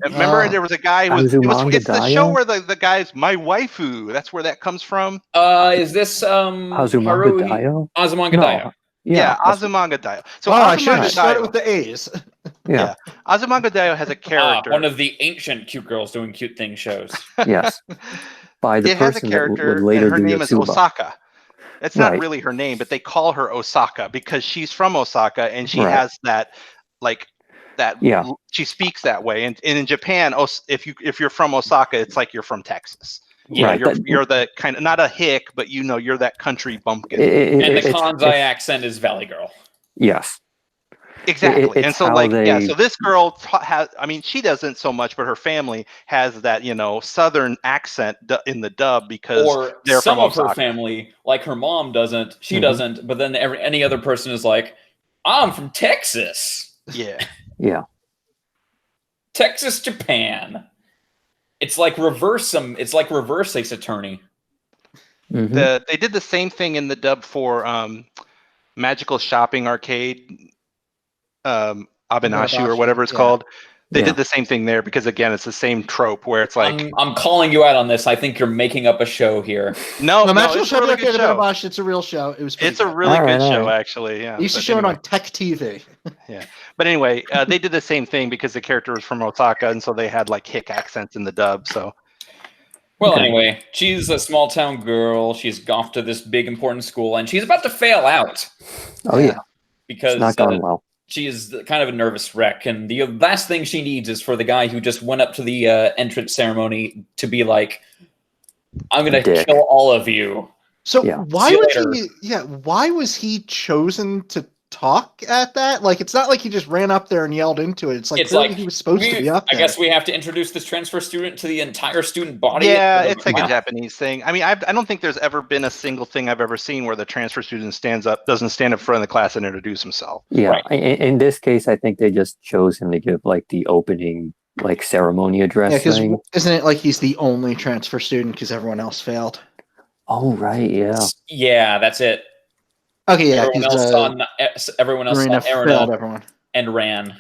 remember there was a guy who it's the show where the guy's my waifu. That's where that comes from. Is this Azumanga Daioh? Azumanga Daioh. No. Yeah, Azumanga Daioh. So I should have started with the A's. Yeah. Azumanga Daioh has a character. One of the ancient cute girls doing cute things shows. Yes. By the it has a person character, that would later and her do name is Yotsuba. Osaka. It's not really her name, but they call her Osaka because she's from Osaka and she has that, she speaks that way. And in Japan, if you're from Osaka, it's like you're from Texas. Yeah, you're the kind of, not a hick, but you're that country bumpkin. And the Kansai accent is Valley Girl. Yes. Exactly. And so so this girl has, I mean, she doesn't so much, but her family has that, Southern accent in the dub because they're some from of Osaka. her family, like her mom doesn't, she doesn't, but then any other person is like, I'm from Texas. Yeah. Yeah. Texas, Japan. It's like reverse Ace Attorney. They did the same thing in the dub for Magical Shopping Arcade, Abinashu or whatever it's called. They did the same thing there because, again, it's the same trope where it's like... I'm calling you out on this. I think you're making up a show here. No, Magical it's a really good show. It's a real show. It's a really good show, actually. Yeah. They used to show it on Tech TV. Yeah. But anyway, they did the same thing because the character was from Osaka, and so they had like hick accents in the dub. So... Well, anyway, she's a small town girl. She's off to this big important school, and she's about to fail out. Oh yeah, because it's not going well. She is kind of a nervous wreck, and the last thing she needs is for the guy who just went up to the entrance ceremony to be like, "I'm going to kill all of you." So why was he chosen to talk at that? Like, it's not like he just ran up there and yelled into it. It's like he was supposed to be up there. I guess we have to introduce this transfer student to the entire student body. Yeah, it's like a Japanese thing. I mean, I don't think there's ever been a single thing I've ever seen where the transfer student doesn't stand up front of the class and introduce himself. Yeah, in this case, I think they just chose him to give like the opening ceremony address. Yeah, because isn't it like he's the only transfer student because everyone else failed? Oh right, yeah. Yeah, that's it. Okay, yeah. Everyone else saw Arena and ran.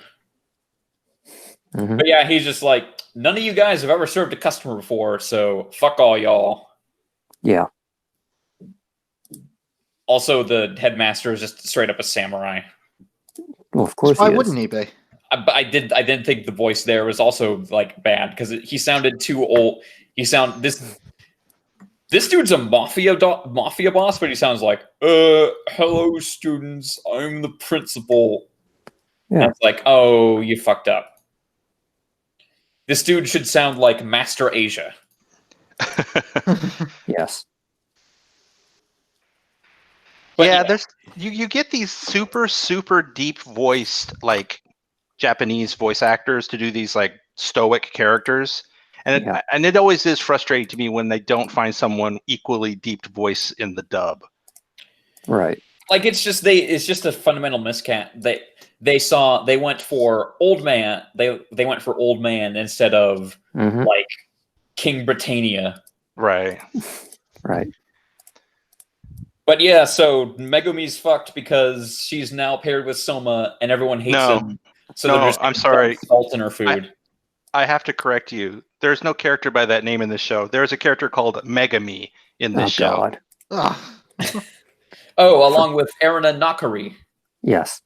But yeah, he's just like, none of you guys have ever served a customer before, so fuck all y'all. Yeah. Also, the headmaster is just straight up a samurai. Well, of course. Why wouldn't he be? I didn't think the voice there was also bad because he sounded too old. This dude's a mafia boss, but he sounds like, hello, students, I'm the principal. Yeah. And it's like, oh, you fucked up. This dude should sound like Master Asia. Yes. But yeah, there's you get these super, super deep voiced, Japanese voice actors to do these, stoic characters. And it always is frustrating to me when they don't find someone equally deep voice in the dub. Right. It's just a fundamental miscast. They went for old man. They went for old man instead of King Britannia. Right. Right. But yeah, so Megumi's fucked because she's now paired with Soma and everyone hates him. So I'm sorry. Salt in her food. I have to correct you. There's no character by that name in this show. There's a character called Megami in this show. Along with Erina Nakari. Yes.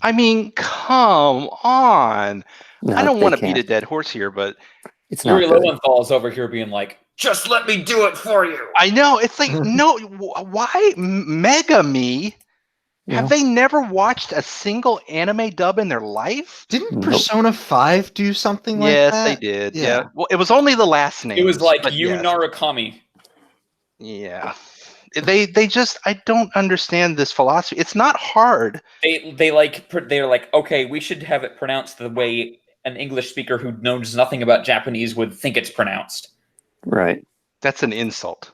I mean, come on. No, I don't want to beat a dead horse here, but Yuri Lowenthal is over here being like, just let me do it for you. I know. It's like, no, why Megami? Have they never watched a single anime dub in their life? Didn't Persona 5 do something like that? Yes, they did. Yeah. Well, it was only the last name. It was like Narakami. Yeah. They just, I don't understand this philosophy. It's not hard. They're like, okay, we should have it pronounced the way an English speaker who knows nothing about Japanese would think it's pronounced. Right. That's an insult.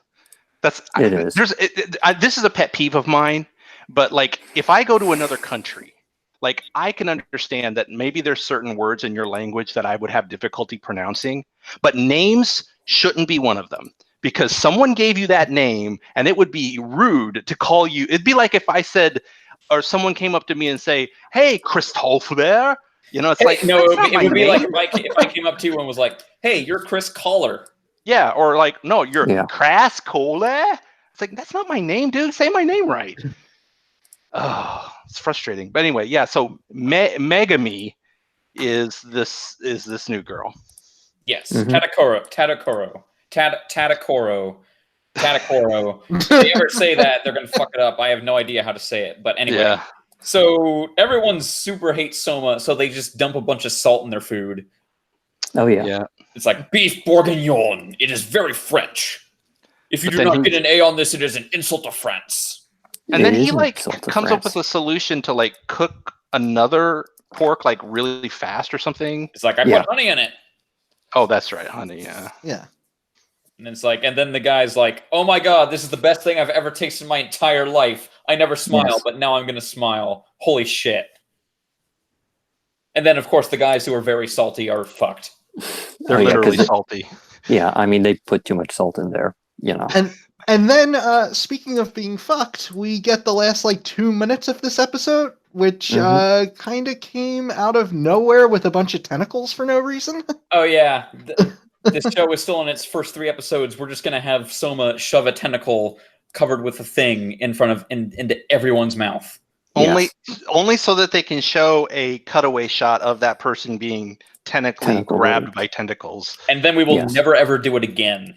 This is a pet peeve of mine. But if I go to another country, I can understand that maybe there's certain words in your language that I would have difficulty pronouncing, but names shouldn't be one of them because someone gave you that name and it would be rude to call you. It'd be like if I said, or someone came up to me and say, "Hey, Christophe there." It's like, no, it would be like if I came up to you and was like, "Hey, you're Chris Collar." Yeah. Or no, you're Crass Cola. It's like, that's not my name, dude. Say my name right. Oh, it's frustrating. But anyway, yeah. So Megami is this new girl. Yes, Tadakoro. Tadakoro. If they ever say that, they're gonna fuck it up. I have no idea how to say it. But anyway. Yeah. So everyone super hates Soma, so they just dump a bunch of salt in their food. Oh yeah. Yeah. It's like beef bourguignon. It is very French. If you But do then not get an A on this, it is an insult to France. And then It he is an like insult to comes up with France. a solution to like cook another pork like really fast or something. It's like I Yeah. put honey in it. Oh, that's right, honey. Yeah. Yeah. And it's like, and then the guy's like, "Oh my god, this is the best thing I've ever tasted in my entire life. I never smile, Yes. but now I'm gonna smile. Holy shit!" And then, of course, the guys who are very salty are fucked. They're Oh, yeah, 'cause literally it- salty. Yeah, I mean they put too much salt in there. You know. And then speaking of being fucked, we get the last like 2 minutes of this episode, which kind of came out of nowhere with a bunch of tentacles for no reason. Oh yeah, this show is still in its first 3 episodes. We're just gonna have Soma shove a tentacle covered with a thing in front of into everyone's mouth. Yes. Only so that they can show a cutaway shot of that person being technically Tentacle grabbed raped. by tentacles. And then we will Yes. never ever do it again.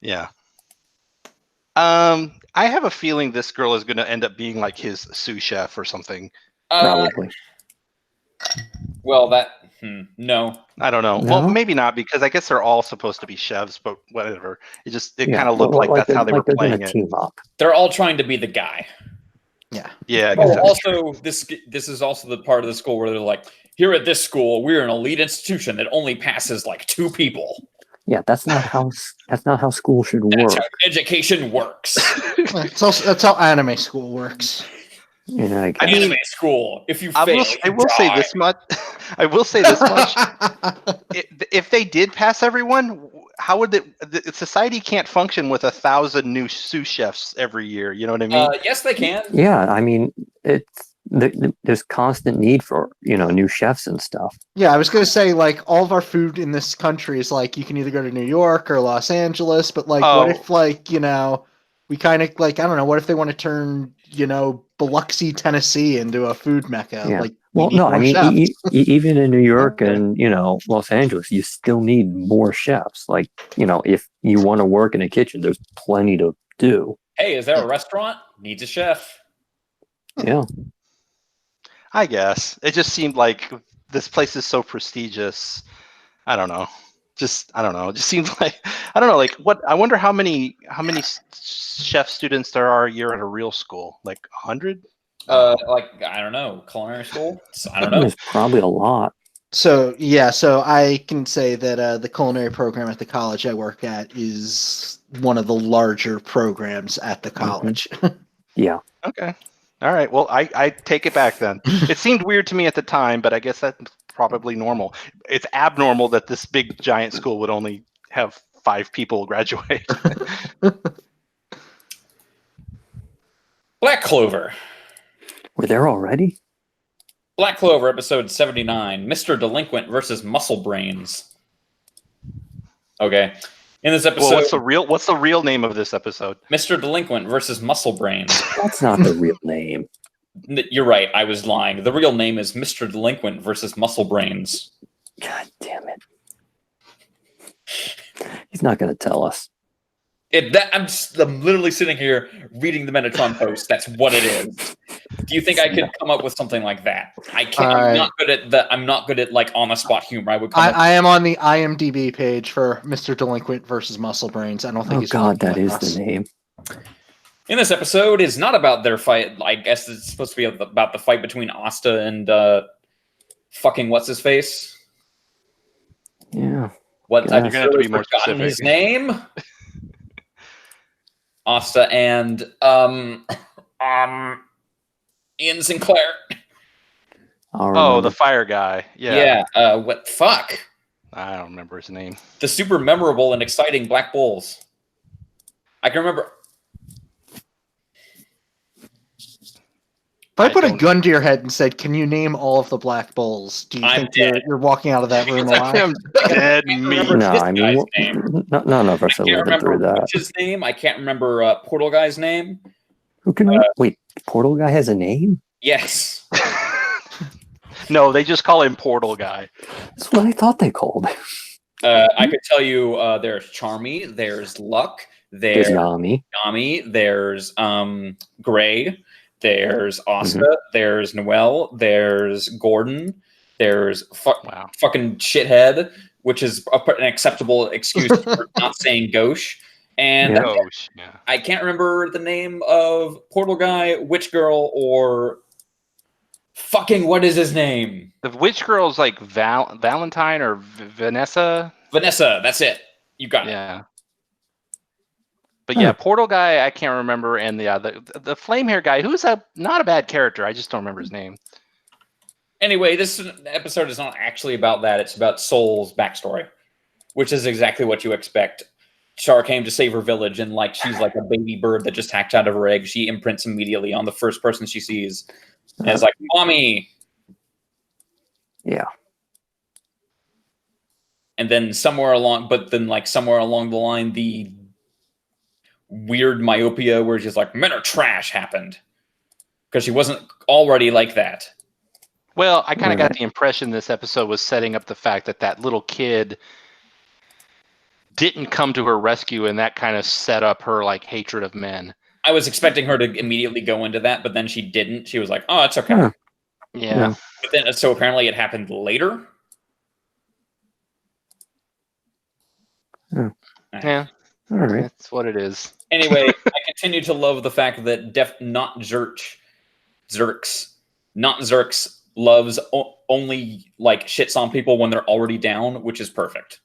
Yeah. I have a feeling this girl is going to end up being like his sous chef or something. Probably. Well, no. I don't know. No? Well, maybe not, because I guess they're all supposed to be chefs, but whatever. It Yeah, kind of looked well, like that's how they were they're playing gonna it. team up. They're all trying to be the guy. Yeah. Yeah, I guess Oh, that's true. also, this is also the part of the school where they're like, here at this school, we're an elite institution that only passes like 2 people. Yeah, that's not how school should That's work. how education works. That's how anime school works. You know, like, Anime school. If you I fail, will say this much. I will say this much. Well, If they did pass everyone, how would the society can't function with 1,000 new sous chefs every year? You know what I mean? yes, they can. yeah, I mean there's constant need for new chefs and stuff. yeah, I was gonna say like all of our food in this country is like you can either go to New York or Los Angeles, but like what Oh. if like we kind of like I don't know, what if they want to turn Biloxi, Tennessee into a food mecca? Yeah. Like we Well, need no, more I mean chefs. even in New York and Los Angeles, you still need more chefs. Like if you want to work in a kitchen, there's plenty to do. Hey, is there a restaurant? Needs a chef. Yeah. I guess it just seemed like this place is so prestigious. I don't know. I don't know. It just seems like I don't know. Like what? I wonder how many chef students there are a year at a real school. Like 100? Like I don't know, culinary school. I don't know. There's probably a lot. So I can say that the culinary program at the college I work at is one of the larger programs at the college. Yeah. Okay. All right. Well, I take it back then. It seemed weird to me at the time, but I guess that's probably normal. It's abnormal that this big giant school would only have 5 people graduate. Black Clover. We're there already? Black Clover, episode 79, Mr. Delinquent versus Muscle Brains. Okay. In this episode, Well, what's the real name of this episode? Mr. Delinquent versus Muscle Brains. That's not the real name. You're right, I was lying. The real name is Mr. Delinquent versus Muscle Brains. God damn it. He's not going to tell us. I'm literally sitting here reading the Metatron post. That's what it is. Do you think I could come up with something like that? I can't. I'm not good at like on the spot humor. I am on the IMDb page for Mr. Delinquent versus Muscle Brains. I don't think Oh he's God, that fucking is with us. the name. In this episode is not about their fight. I guess it's supposed to be about the fight between Asta and fucking what's his face. Yeah. What? Yeah. I've You're gonna have to really be more forgotten his specific. name. Asta and Ian Sinclair. Oh, the fire guy. Yeah. Yeah. What? Fuck. I don't remember his name. The super memorable and exciting Black Bulls. I can remember. If I put a don't- gun to your head and said, "Can you name all of the Black Bulls?" Do you I'm think dead. you're walking out of that room alive? I'm dead I can't meat. remember No, this I guy's mean, name. none of us I are can't living remember through that. Witch's name. I can't remember Portal Guy's name. Who can wait? Portal Guy has a name? Yes. No, they just call him Portal Guy. That's what I thought they called him. I could tell you there's Charmy, there's Luck, there's Yami, there's Gray, there's Asuka, there's Noelle, there's Gordon, there's fucking shithead, which is an acceptable excuse for not saying gauche. And I can't remember the name of Portal Guy, Witch Girl, or fucking what is his name? The Witch Girl's like Valentine or Vanessa. Vanessa, that's it. You got it. Yeah. But yeah, Portal Guy, I can't remember, and the flame hair guy, who's not a bad character. I just don't remember his name. Anyway, this episode is not actually about that. It's about Soul's backstory, which is exactly what you expect. Char came to save her village, and she's like a baby bird that just hatched out of her egg. She imprints immediately on the first person she sees, and it's like, "Mommy." Yeah. And then somewhere along the line, the weird myopia where she's like, "Men are trash" happened because she wasn't already like that. Well, I kind of got the impression this episode was setting up the fact that little kid didn't come to her rescue, and that kind of set up her hatred of men. I was expecting her to immediately go into that, but then she didn't. She was like, "Oh, it's okay." Yeah. But then, so apparently it happened later. Yeah. All right. That's what it is. Anyway, I continue to love the fact that Zerx loves only shits on people when they're already down, which is perfect.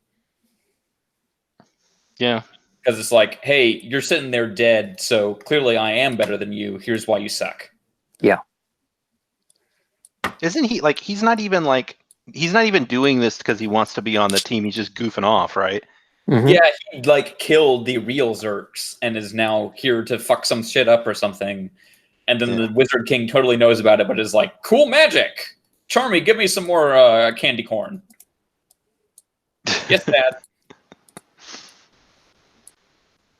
Yeah. Because it's like, hey, you're sitting there dead, so clearly I am better than you. Here's why you suck. Yeah. Isn't he he's not even doing this because he wants to be on the team. He's just goofing off, right? Mm-hmm. Yeah, he killed the real Zerx and is now here to fuck some shit up or something. And then the Wizard King totally knows about it, but is like, "Cool magic. Charmy, give me some more candy corn." Yes, Dad.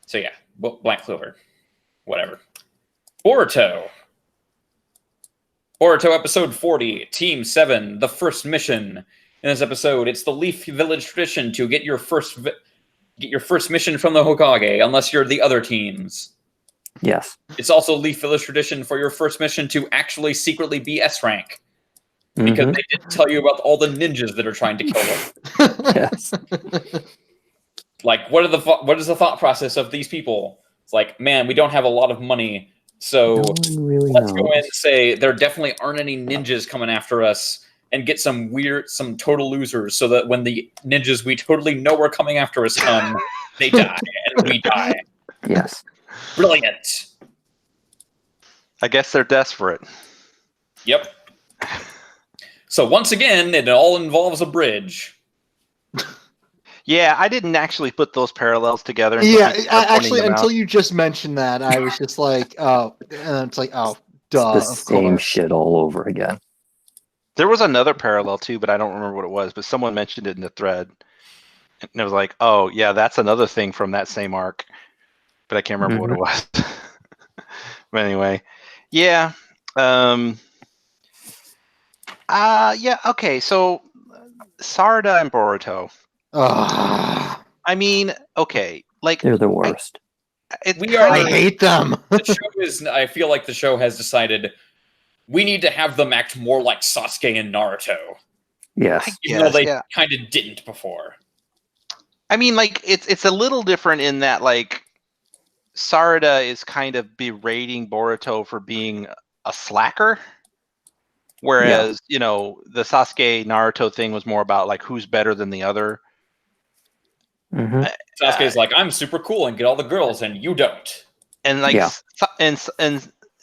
So yeah, Black Clover. Whatever. Boruto episode 40, Team 7, the first mission. In this episode, it's the Leaf Village tradition to get your first mission from the Hokage, unless you're the other teams. Yes. It's also Leaf Village tradition for your first mission to actually secretly be S rank. Because they didn't tell you about all the ninjas that are trying to kill them. Yes. What is the thought process of these people? It's like, man, we don't have a lot of money, so let's go in and say there definitely aren't any ninjas coming after us, and get some total losers, so that when the ninjas we totally know are coming after us come, they die, and we die. Yes. Brilliant. I guess they're desperate. Yep. So once again, it all involves a bridge. Yeah, I didn't actually put those parallels together. Until you just mentioned that, I was just like, oh, and it's like, oh, duh. It's the same shit all over again. There was another parallel too, but I don't remember what it was. But someone mentioned it in the thread, and it was like, oh yeah, that's another thing from that same arc, but I can't remember what it was. But anyway, yeah, yeah, okay. So Sarada and Boruto. I mean, okay, they're the worst. I hate them. The show is. I feel like the show has decided we need to have them act more like Sasuke and Naruto. Yes. Even though they kind of didn't before. I mean, it's a little different in that Sarada is kind of berating Boruto for being a slacker, whereas the Sasuke Naruto thing was more about who's better than the other. Mm-hmm. Sasuke's like, I'm super cool and get all the girls, and you don't. And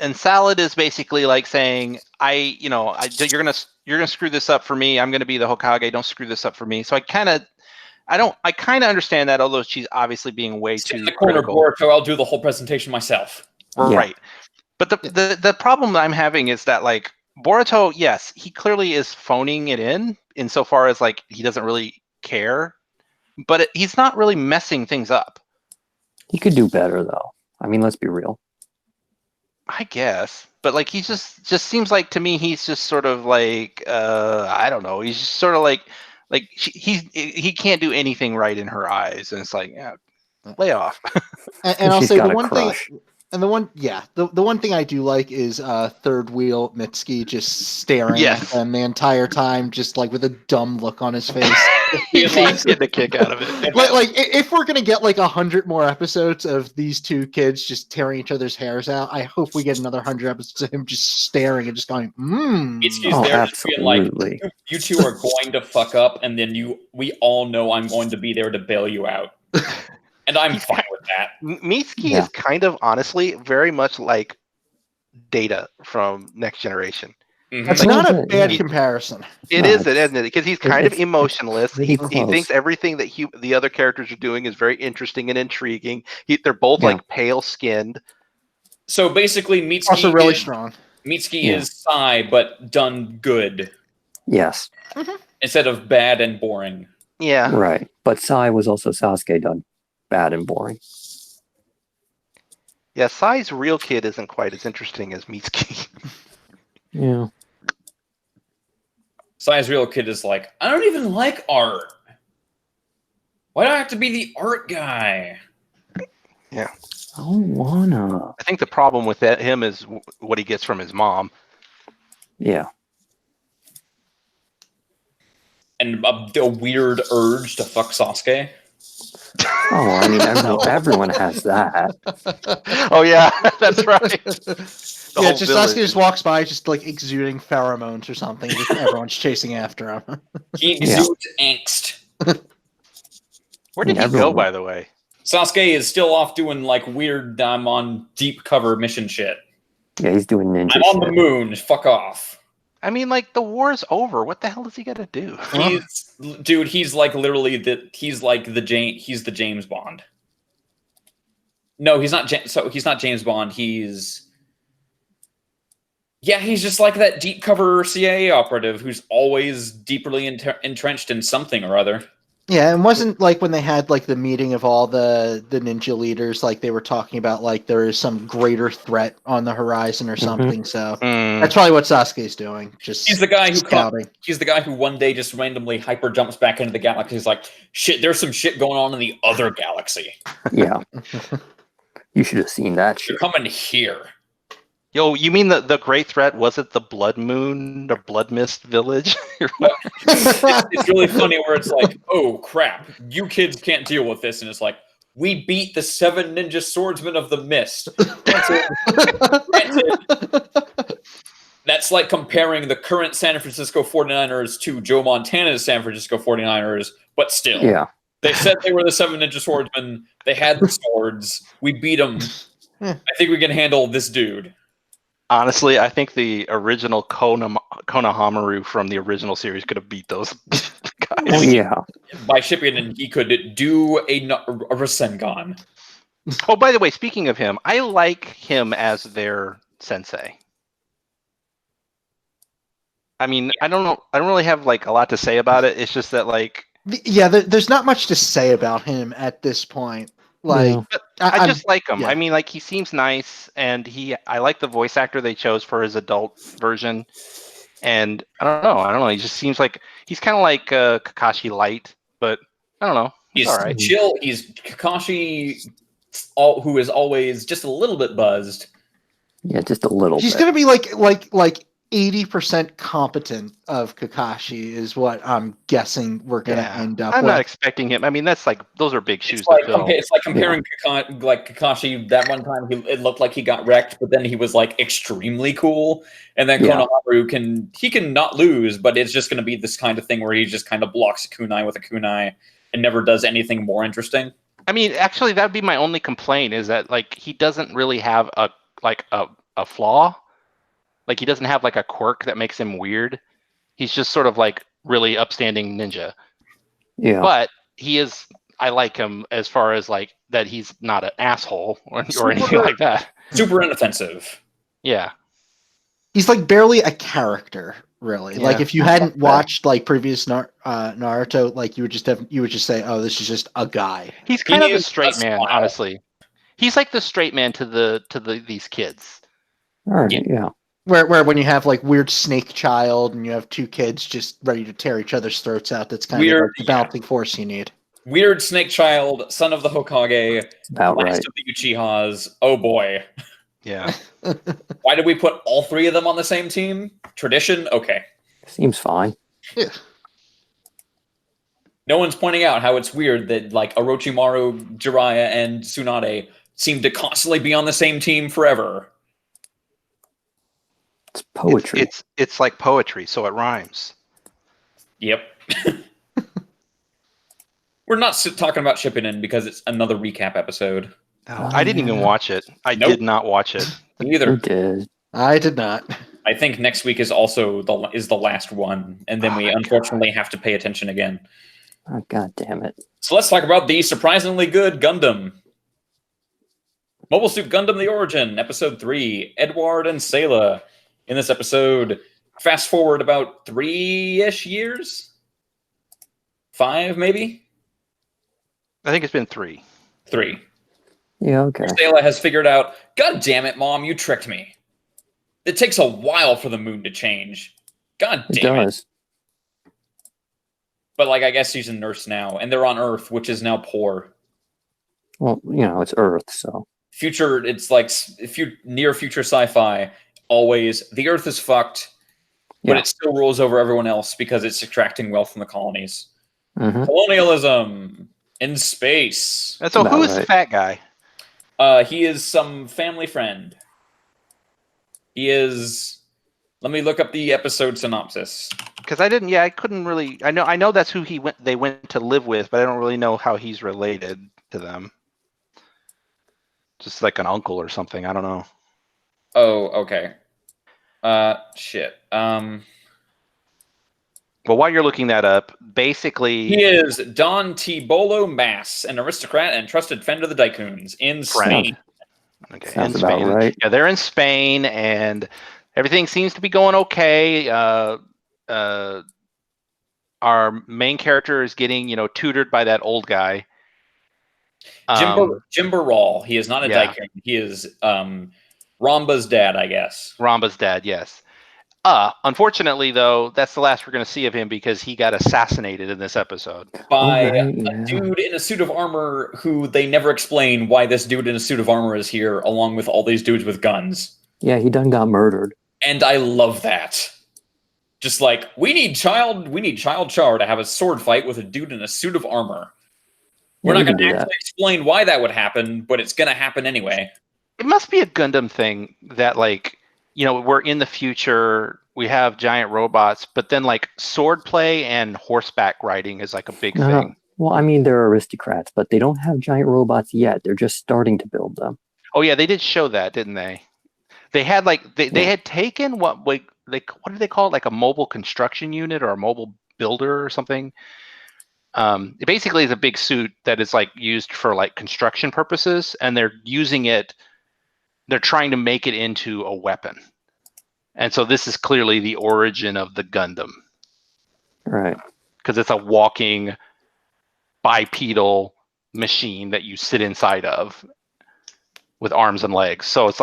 and Salad is basically saying, you're gonna screw this up for me. I'm gonna be the Hokage. Don't screw this up for me. So I kind of understand that, although she's obviously being way too in the corner, Boruto. I'll do the whole presentation myself. Right. But the problem that I'm having is that Boruto, yes, he clearly is phoning it in insofar as he doesn't really care, but he's not really messing things up. He could do better though. I mean, let's be real. I guess, but he just seems to me he's just sort of I don't know. He's just sort of Like he can't do anything right in her eyes, and it's like, yeah, lay off. And I'll she's say got the a one crush. thing, and the one thing I do like is third wheel Mitsuki just staring Yes. at them the entire time, just like with a dumb look on his face. He's getting a kick out of it. like if we're gonna get like 100 more episodes of these two kids just tearing each other's hairs out, I hope we get another 100 episodes of him just staring and just going, Mitsuki's Oh, there just being like, absolutely. you two are going to fuck up, and then we all know I'm going to be there to bail you out. And I'm fine with that. Mitsuki Yeah. is kind of honestly very much like Data from Next Generation. That's Like- not a Well, bad yeah. comparison. It No, is, it's- isn't it? Because he's kind of it's emotionless. pretty He close. thinks everything that the other characters are doing is very interesting and intriguing. They're both Yeah. like pale skinned. So basically, Mitsuki Also really is, strong. Mitsuki Yeah. is Sai, but done good Yes, instead of bad and boring. Yeah. right. But Sai was also Sasuke done bad and boring. Yeah, Sai's real kid isn't quite as interesting as Mitsuki. Yeah. Sai's real kid is like, I don't even like art. Why do I have to be the art guy? I don't wanna. I think the problem with him is what he gets from his mom. Yeah. And a weird urge to fuck Sasuke. Oh, I mean, everyone has that. Oh yeah, that's right. The Yeah, whole just village. Sasuke just walks by, just like exuding pheromones or something. Just everyone's chasing after him. He Yeah. exudes angst. Where did he go, everyone- by the way? Sasuke is still off doing like weird, I'm on deep cover mission shit. Yeah, he's doing ninja I'm on the shit. moon. Fuck off. I mean, like the war's over. What the hell does he got to do? He's like literally he's the James Bond. No, he's not. He's not James Bond. He's just like that deep cover CIA operative who's always deeply entrenched in something or other. Yeah, and wasn't like when they had like the meeting of all the ninja leaders, like they were talking about like there is some greater threat on the horizon or something. So that's probably what Sasuke's doing. Just He's the guy who scouting. He's the guy who one day just randomly hyper jumps back into the galaxy. He's like, shit, there's some shit going on in the other galaxy. Yeah. You should have seen that You're shit. coming here. Yo, you mean the great threat wasn't the Blood Moon or Blood Mist village? It's really funny where it's like, oh crap, you kids can't deal with this, and it's like, we beat the 7 ninja swordsmen of the mist. Granted, that's like comparing the current San Francisco 49ers to Joe Montana's San Francisco 49ers, but still. Yeah. They said they were the 7 ninja swordsmen. They had the swords. We beat them. I think we can handle this dude. Honestly, I think the original Konohamaru from the original series could have beat those guys. Oh, yeah. By shipping in, he could do a Rasengan. Oh, by the way, speaking of him, I like him as their sensei. I mean, I don't know. I don't really have like a lot to say about it. It's just that like, Yeah, there's not much to say about him at this point. Like, Yeah. but I just like him. yeah. I mean, like he seems nice, and I like the voice actor they chose for his adult version. And I don't know. He just seems like he's kind of like Kakashi Light, but I don't know. He's all right. Chill. He's Kakashi, who is always just a little bit buzzed. Yeah, just a little he's bit. gonna be like 80% competent of Kakashi is what I'm guessing we're gonna end up I'm with. not expecting him. I mean, that's like those are big shoes It's like, to fill. it's like comparing Kakashi. That one time, it looked like he got wrecked, but then he was like extremely cool. And then Yeah. Konohamaru can not lose, but it's just going to be this kind of thing where he just kind of blocks a kunai with a kunai and never does anything more interesting. I mean, actually, that'd be my only complaint is that like he doesn't really have a flaw. Like he doesn't have like a quirk that makes him weird. He's just sort of like really upstanding ninja. Yeah. But he is. I like him as far as like that he's not an asshole or anything like that. Super inoffensive. Yeah. He's like barely a character, really. Yeah. Like if you hadn't watched like previous Naruto, like you would just say, "Oh, this is just a guy." He's kind of the is straight a man, smile. honestly. He's like the straight man to these kids. All right. Yeah. Yeah. Where when you have like weird snake child and you have two kids just ready to tear each other's throats out, that's kind of like the balancing force you need. Weird snake child, son of the Hokage, About last right. of the Uchihas. Oh boy. Yeah. Why did we put all three of them on the same team? Tradition? Okay. Seems fine. Yeah. No one's pointing out how it's weird that like Orochimaru, Jiraiya, and Tsunade seem to constantly be on the same team forever. It's poetry. It's like poetry, so it rhymes. Yep. We're not talking about Shippuden because it's another recap episode. No, I didn't even watch it. I did not watch it. Me either. You did. I did not. I think next week is also the last one, and then we unfortunately have to pay attention again. Oh, God damn it. So let's talk about the surprisingly good Gundam. Mobile Suit Gundam The Origin, Episode 3, Edward and Sayla. In this episode, fast forward about 3-ish years? 5, maybe? I think it's been 3. 3. Yeah, okay. Sayla has figured out, God damn it, Mom, you tricked me. It takes a while for the moon to change. God damn it. It does. But, like, I guess she's a nurse now, and they're on Earth, which is now poor. Well, it's Earth, so. Future, it's like near future sci-fi. Always, the Earth is fucked, but it still rules over everyone else because it's extracting wealth from the colonies. Mm-hmm. Colonialism in space. And so who is the fat guy? He is some family friend. He is. Let me look up the episode synopsis. Because I couldn't really. I know that's who they went to live with, but I don't really know how he's related to them. Just like an uncle or something. I don't know. Oh, okay. Shit. Well, while you're looking that up, basically he is Don T. Bolo Mass, an aristocrat and trusted friend of the Daikuns in Spain. Okay, sounds in Spain. about right. Yeah, they're in Spain, and everything seems to be going okay. Our main character is getting, tutored by that old guy. Jim Barral. He is not a Daikun. He is Ramba's dad, I guess. Ramba's dad, yes. Unfortunately, though, that's the last we're going to see of him because he got assassinated in this episode. By a dude in a suit of armor who they never explain why this dude in a suit of armor is here, along with all these dudes with guns. Yeah, he done got murdered. And I love that. Just like, we need Child Char to have a sword fight with a dude in a suit of armor. We're not going to actually explain why that would happen, but it's going to happen anyway. It must be a Gundam thing that, we're in the future, we have giant robots, but then, swordplay and horseback riding is, a big thing. Well, I mean, they're aristocrats, but they don't have giant robots yet. They're just starting to build them. Oh, yeah, they did show that, didn't they? They had, they had taken what did they call it? Like a mobile construction unit or a mobile builder or something? It basically is a big suit that is used for construction purposes, and they're using it. They're trying to make it into a weapon, and so this is clearly the origin of the Gundam, right? Because it's a walking bipedal machine that you sit inside of with arms and legs. So it's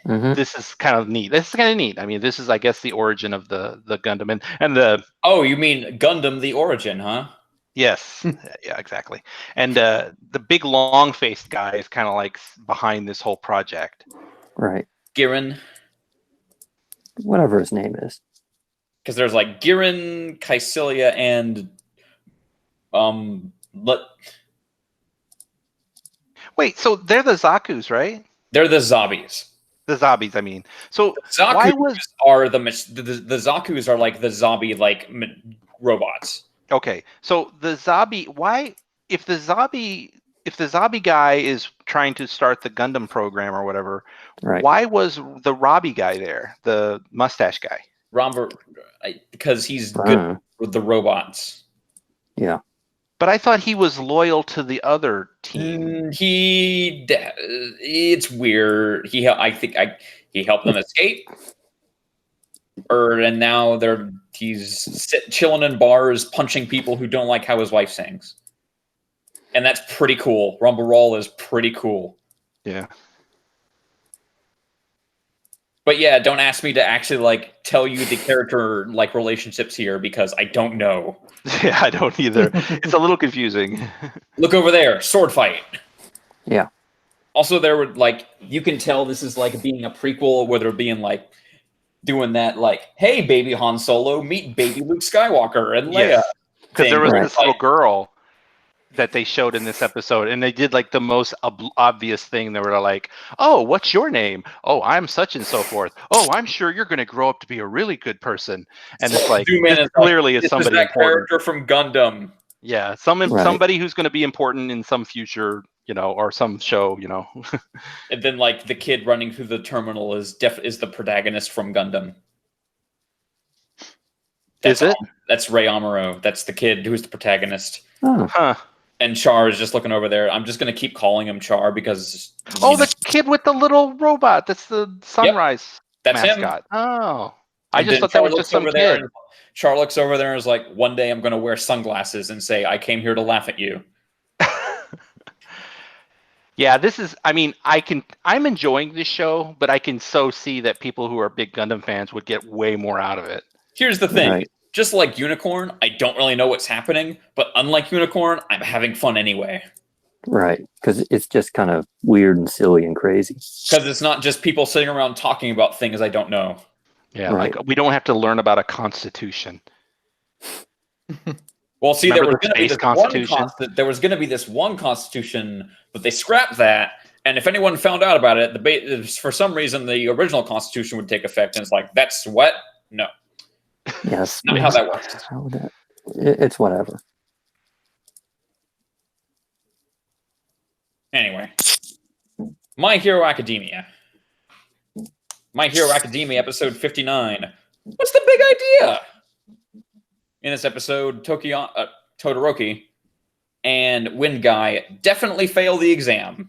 this is kind of neat. This is kind of neat. I mean, this is, I guess, the origin of the Gundam and the. Oh, you mean Gundam the Origin, huh? Yes, yeah, exactly. And the big long-faced guy is kind of behind this whole project. Right. Girin. Whatever his name is. Because there's Girin, Kycilia, and Wait, so they're the Zakus, right? They're the Zombies. The Zombies, I mean. So Zakus why was are the Zakus are the zombie robots. Okay, so the zombie. Why, if the zombie guy is trying to start the Gundam program or whatever, right? Why was the Robbie guy there, the mustache guy? Because he's good with the robots. Yeah, but I thought he was loyal to the other team. It's weird. I think he helped them escape. And now he's chilling in bars, punching people who don't like how his wife sings, and that's pretty cool. Rumble Roll is pretty cool. Yeah. But yeah, don't ask me to actually like tell you the character like relationships here because I don't know. Yeah, I don't either. It's a little confusing. Look over there, sword fight. Yeah. Also, there were like you can tell this is like being a prequel where they're being like doing that like, hey, baby Han Solo, meet baby Luke Skywalker and Leia. Yes, because there was Right. this little girl that they showed in this episode, and they did like the most obvious thing. They were like, "Oh, what's your name? Oh, I'm such and so forth. Oh, I'm sure you're going to grow up to be a really good person." And it's like, this clearly is somebody important. Character from Gundam. Yeah, Right. somebody who's going to be important in some future, or some show, And then like the kid running through the terminal is the protagonist from Gundam. Is it? That's Rei Amuro. That's the kid who's the protagonist. Oh. Huh. And Char is just looking over there. I'm just going to keep calling him Char because... Oh, the kid with the little robot. That's the Sunrise that's mascot. him. Oh. I And just then thought that Char was looks just some over there kid. and Char looks over there and is like, one day I'm going to wear sunglasses and say, I came here to laugh at you. Yeah, I'm enjoying this show, but I can so see that people who are big Gundam fans would get way more out of it. Here's the thing. Right. Just like Unicorn, I don't really know what's happening, but unlike Unicorn, I'm having fun anyway. Right. Because it's just kind of weird and silly and crazy. Because it's not just people sitting around talking about things I don't know. Yeah, Right. like we don't have to learn about a constitution. Well, see, Remember there was going to be this one constitution, but they scrapped that. And if anyone found out about it, for some reason, the original constitution would take effect. And it's like, that's what? No. Yes. Not how that works. It's whatever. Anyway. My Hero Academia. My Hero Academia, episode 59. What's the big idea? In this episode, Todoroki and Wind Guy definitely fail the exam.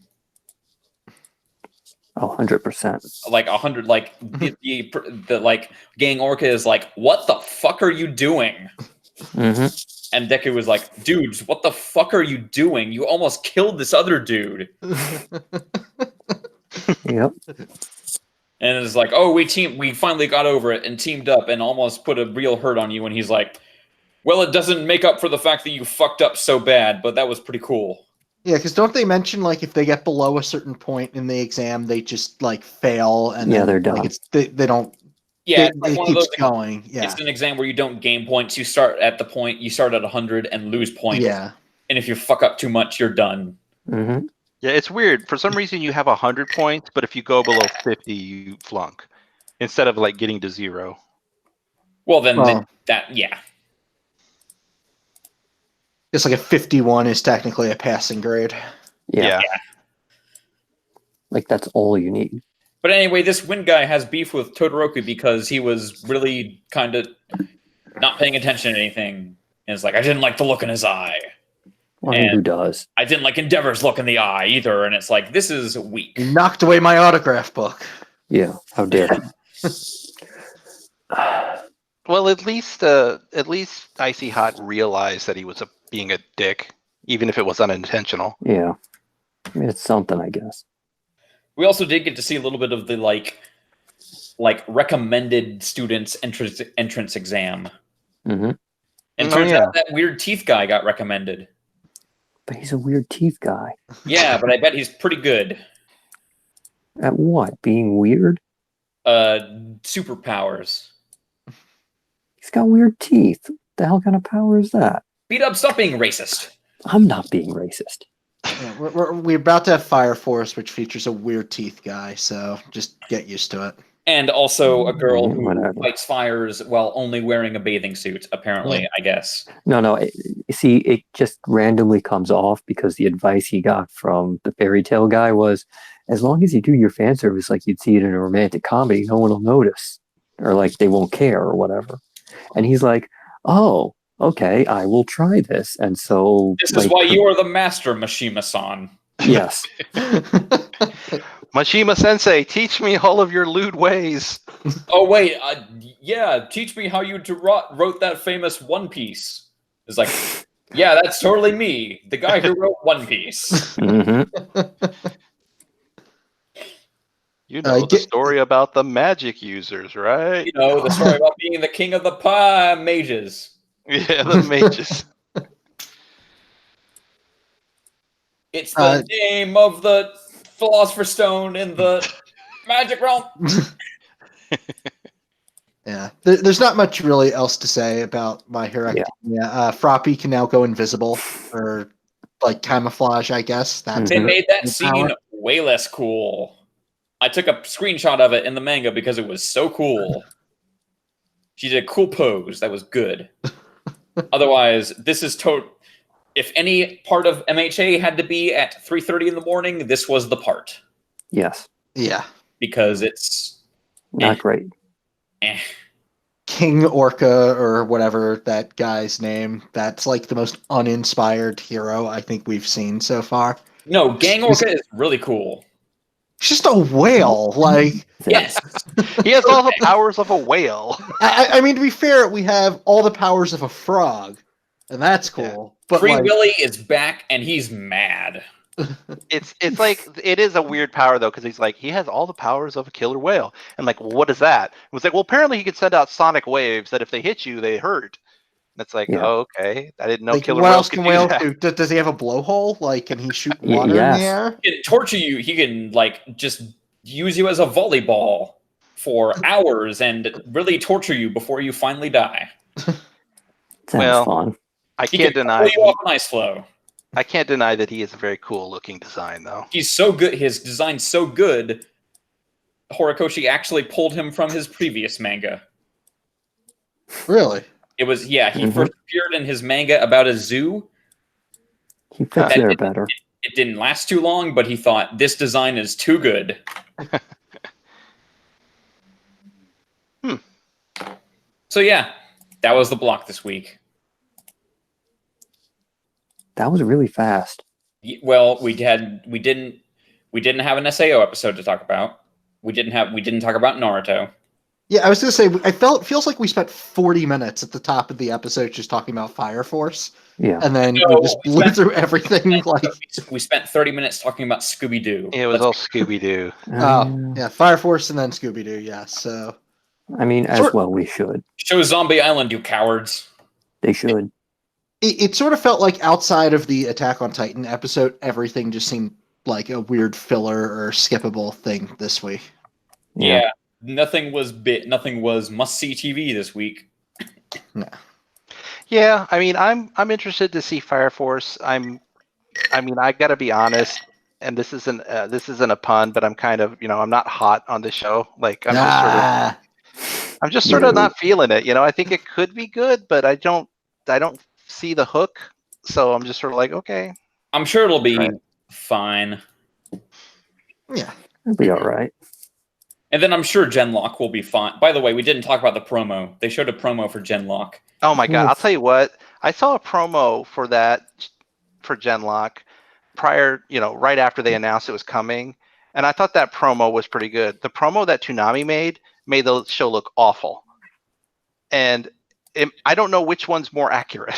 Oh, 100%. Like 100, like the like Gang Orca is like, what the fuck are you doing? Mm-hmm. And Deku was like, dudes, what the fuck are you doing? You almost killed this other dude. Yep. And it's like, oh, we finally got over it and teamed up and almost put a real hurt on you. And he's like, well, it doesn't make up for the fact that you fucked up so bad, but that was pretty cool. Yeah, because don't they mention like if they get below a certain point in the exam, they just like fail and Yeah, then, they're done. Like, they don't. Yeah, it keeps going. Yeah, it's an exam where you don't gain points. You start at 100 and lose points. Yeah, and if you fuck up too much, you're done. Mm-hmm. Yeah, it's weird. For some reason, you have 100 points, but if you go below 50, you flunk instead of like getting to 0. Well, then yeah. It's like a 51 is technically a passing grade. Yeah. Like that's all you need. But anyway, this Wind Guy has beef with Todoroki because he was really kind of not paying attention to anything. And it's like, I didn't like the look in his eye. Well, I mean, who does? I didn't like Endeavor's look in the eye either. And it's like, this is weak. You knocked away my autograph book. Yeah, how dare you? Well, at least Icy Hot realized that he was being a dick, even if it was unintentional. Yeah. I mean, it's something, I guess. We also did get to see a little bit of the like recommended students entrance exam. Mm-hmm. And turns out that weird teeth guy got recommended. But he's a weird teeth guy. Yeah, but I bet he's pretty good. At what? Being weird? Superpowers. He's got weird teeth. What the hell kind of power is that? Beat up, stop being racist. I'm not being racist. Yeah, we're about to have Fire Force, which features a weird teeth guy, so just get used to it. And also a girl who Whatever. fights fires while only wearing a bathing suit, apparently, I guess. No. See, it just randomly comes off because the advice he got from the fairy tale guy was, as long as you do your fan service like you'd see it in a romantic comedy, no one will notice. Or like they won't care or whatever. And he's like, oh, okay, I will try this. And so... This is why you are the master, Mishima-san. Yes. Mashima Sensei, teach me all of your lewd ways. Oh, wait, yeah, teach me how you wrote that famous One Piece. It's like, yeah, that's totally me, the guy who wrote One Piece. Mm-hmm. You know the story about the magic users, right? You know, the story about being the king of the mages. Yeah, the mages. It's the name of the Philosopher's Stone in the magic realm. Yeah, there's not much really else to say about My Hero Academia. Froppy can now go invisible, or like camouflage, I guess. That's They made that scene way less cool. I took a screenshot of it in the manga because it was so cool. She did a cool pose. That was good. Otherwise, this is total. If any part of MHA had to be at 3:30 in the morning, this was the part. Yes. Yeah. Because it's not great. King Orca or whatever that guy's name. That's like the most uninspired hero I think we've seen so far. No, Gang Orca is really cool. He's just a whale. Like, yes, he has all the powers of a whale. I mean, to be fair, we have all the powers of a frog, and that's cool. But Free Willy is back, and he's mad. It's like, it is a weird power though, because he's like, he has all the powers of a killer whale. And like, well, what is that? It was like, well, apparently he can send out sonic waves that if they hit you, they hurt. And it's like, oh, okay, I didn't know killer whales could do that. Does he have a blowhole? Like, can he shoot water in the air? He can torture you. He can like just use you as a volleyball for hours and really torture you before you finally die. Sounds fun. I can't deny you off an ice flow. I can't deny that he is a very cool looking design, though. He's so good. His design's so good. Horikoshi actually pulled him from his previous manga. Really? It was, he first appeared in his manga about a zoo. He fits there better. It didn't last too long, but he thought, this design is too good. So yeah, that was the block this week. That was really fast. Well, we didn't have an SAO episode to talk about. We didn't talk about Naruto. Yeah, I was gonna say, feels like we spent 40 minutes at the top of the episode just talking about Fire Force. Yeah. And then we just blew through everything. We spent 30 minutes talking about Scooby-Doo. It was all Scooby-Doo. Oh, yeah, Fire Force and then Scooby-Doo, yes. So, I mean, as well we should. Show Zombie Island, you cowards. They should. It sort of felt like outside of the Attack on Titan episode, everything just seemed like a weird filler or skippable thing this week. Yeah, nothing was must-see TV this week. No. Yeah, I mean, I'm interested to see Fire Force. I gotta be honest, and this isn't a pun, but I'm kind of, I'm not hot on the show. Like, I'm just sort of not feeling it. I think it could be good, but I don't see the hook, so I'm just sort of like, okay. I'm sure it'll be fine. Yeah, it'll be all right. And then I'm sure Genlock will be fine. By the way, we didn't talk about the promo. They showed a promo for Genlock. Oh my god! I'll tell you what. I saw a promo for Genlock prior, right after they announced it was coming, and I thought that promo was pretty good. The promo that Toonami made the show look awful, and I don't know which one's more accurate.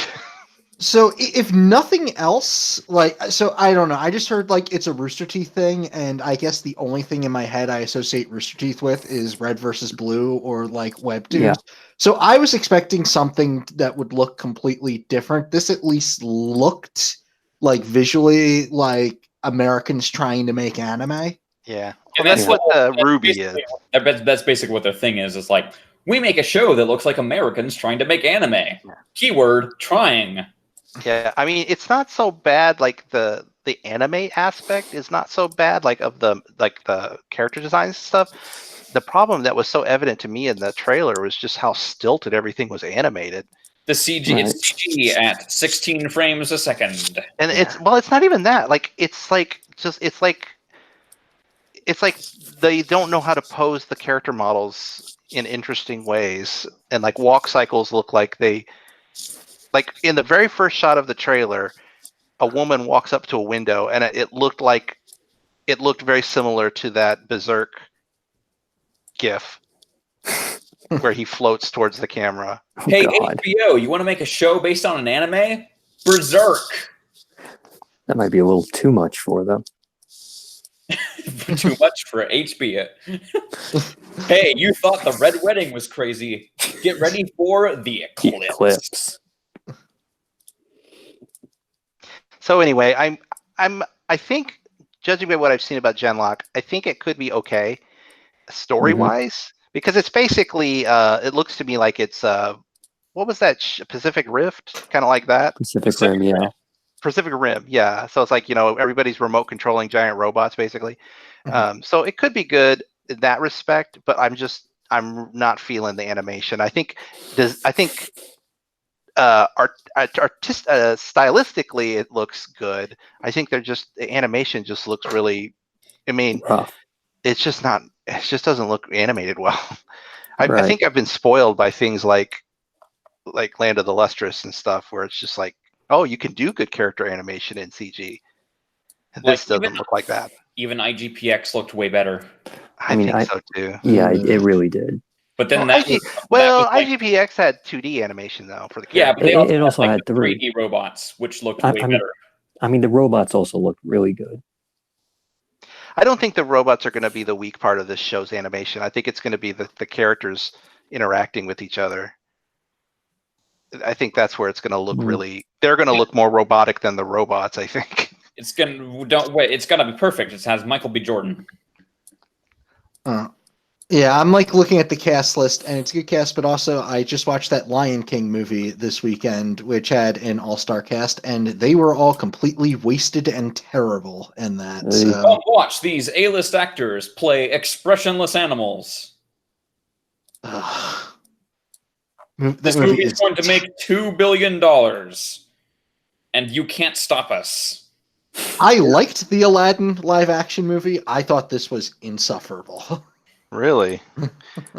So if nothing else, I don't know. I just heard it's a Rooster Teeth thing, and I guess the only thing in my head I associate Rooster Teeth with is Red versus Blue or Webtoons. Yeah. So I was expecting something that would look completely different. This at least looked visually like Americans trying to make anime. Yeah, and that's what Ruby is. That's basically what their thing is. It's like, we make a show that looks like Americans trying to make anime. Yeah. Keyword, trying. Yeah, I mean, it's not so bad. The anime aspect is not so bad. Of the character design stuff. The problem that was so evident to me in the trailer was just how stilted everything was animated. The CG, it's CG at 16 frames a second, and it's not even that. It's like they don't know how to pose the character models in interesting ways, and walk cycles look like they. In the very first shot of the trailer, a woman walks up to a window, and it looked very similar to that Berserk GIF where he floats towards the camera. Hey, HBO, you want to make a show based on an anime? Berserk. That might be a little too much for them. too much for HBO. Hey, you thought the Red Wedding was crazy. Get ready for the Eclipse. So anyway, I think, judging by what I've seen about Genlock, I think it could be okay story-wise, because it's basically it looks to me like it's what was that Pacific Rift, kind of like that. Pacific Rim, yeah. Pacific Rim, yeah. So it's like, everybody's remote controlling giant robots basically. So it could be good in that respect, but I'm not feeling the animation. I think stylistically it looks good. I think the animation just looks really, I mean, Rough. it just doesn't look animated well. I Right. think I've been spoiled by things like Land of the Lustrous and stuff, where it's just like, oh, you can do good character animation in CG. And this doesn't look like that. Even IGPX looked way better. I think so too. Yeah, it really did. But then IGPX had 2D animation though for the character. Yeah, but they it also had the 3D robots, which looked way I better. mean, the robots also looked really good. I don't think the robots are going to be the weak part of this show's animation. I think it's going to be the characters interacting with each other. I think that's where it's going to look really. They're going to look more robotic than the robots, I think. It's gonna be perfect. It has Michael B. Jordan. Yeah, I'm looking at the cast list, and it's a good cast, but also I just watched that Lion King movie this weekend, which had an all-star cast, and they were all completely wasted and terrible in that. So. Watch these A-list actors play expressionless animals. This movie is going to make $2 billion, and you can't stop us. I liked the Aladdin live-action movie. I thought this was insufferable. Really?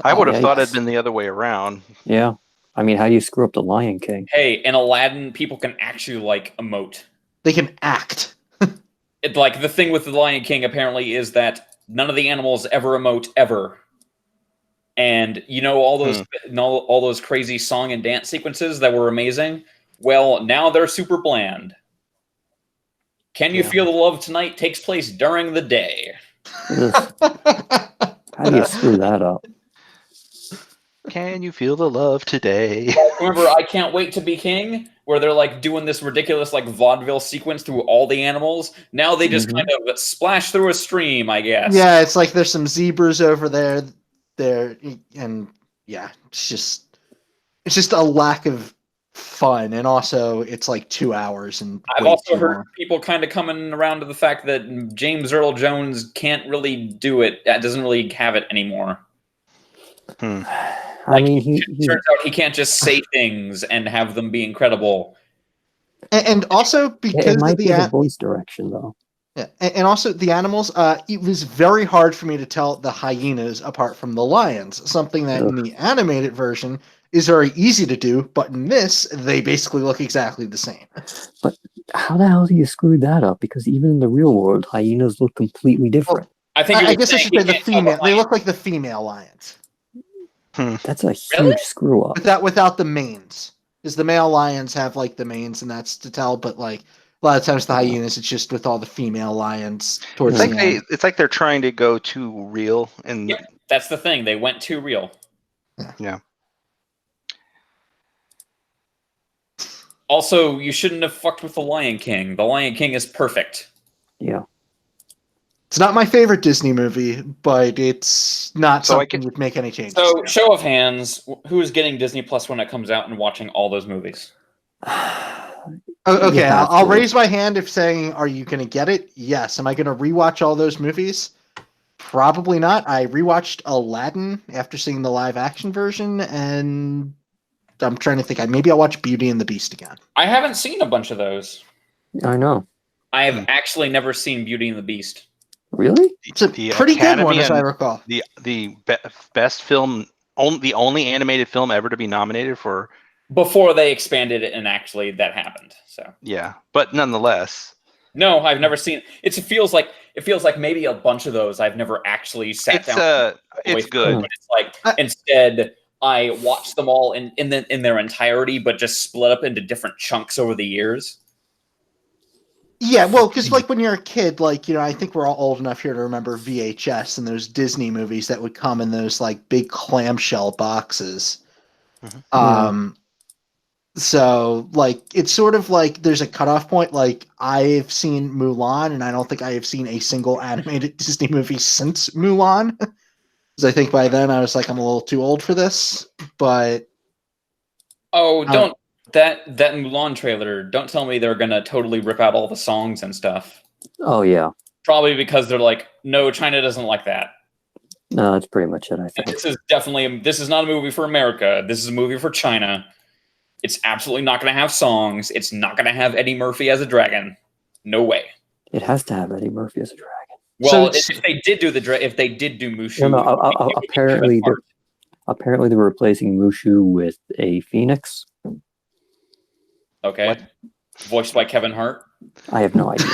I would have thought it'd been the other way around. Yeah. I mean, how do you screw up the Lion King? Hey, in Aladdin, people can actually, emote. They can act. The thing with the Lion King, apparently, is that none of the animals ever emote, ever. And, all those crazy song and dance sequences that were amazing? Well, now they're super bland. Can You Feel the Love Tonight takes place during the day. How do you screw that up? Can you feel the love today? Remember I Can't Wait to Be King? Where they're doing this ridiculous vaudeville sequence through all the animals. Now they just kind of splash through a stream, I guess. Yeah, it's like there's some zebras over there, and yeah, it's just a lack of fun, and also it's 2 hours. And I've also heard people kind of coming around to the fact that James Earl Jones can't really do it. Doesn't really have it anymore. I mean, it turns out he can't just say things and have them be incredible. And also because it might be the voice direction, though. Yeah, and also the animals. It was very hard for me to tell the hyenas apart from the lions. Something that in the animated version is very easy to do, but in this, they basically look exactly the same. But how the hell do you screw that up? Because even in the real world, hyenas look completely different. Well, I guess I should say the female. They look like the female lions. That's a huge screw up. Without the manes, because the male lions have the manes, and that's to tell. But a lot of times the hyenas, it's just with all the female lions towards the end. It's like they're trying to go too real, and that's the thing. They went too real. Yeah. Also, you shouldn't have fucked with the Lion King. The Lion King is perfect. Yeah. It's not my favorite Disney movie, but it's not something you'd make any changes. So, show of hands, who is getting Disney Plus when it comes out and watching all those movies? Okay, I'll raise my hand if saying, are you going to get it? Yes. Am I going to rewatch all those movies? Probably not. I rewatched Aladdin after seeing the live action version, and I'm trying to think. Maybe I'll watch Beauty and the Beast again. I haven't seen a bunch of those. I know. I have actually never seen Beauty and the Beast. Really? It's a pretty good one, as I recall. The best film, the only animated film ever to be nominated for. Before they expanded it, and actually that happened. So yeah, but nonetheless. No, I've never seen. It feels like maybe a bunch of those I've never actually sat down. It's good. But it's instead I watched them all in their entirety, but just split up into different chunks over the years. Yeah, well, because like when you're a kid, like, I think we're all old enough here to remember VHS and those Disney movies that would come in those like big clamshell boxes. Mhm. So like it's sort of like there's a cutoff point. Like I've seen Mulan, and I don't think I have seen a single animated Disney movie since Mulan. Because I think by then I was like, I'm a little too old for this. But don't that Mulan trailer. Don't tell me they're gonna totally rip out all the songs and stuff. Oh yeah. Probably because they're like, no, China doesn't like that. No, that's pretty much it. I think This is not a movie for America. This is a movie for China. It's absolutely not going to have songs. It's not going to have Eddie Murphy as a dragon. No way. it has to have Eddie Murphy as a dragon. Well, if they did do Mushu, apparently they're replacing Mushu with a phoenix. Okay. What? Voiced by Kevin Hart. I have no idea.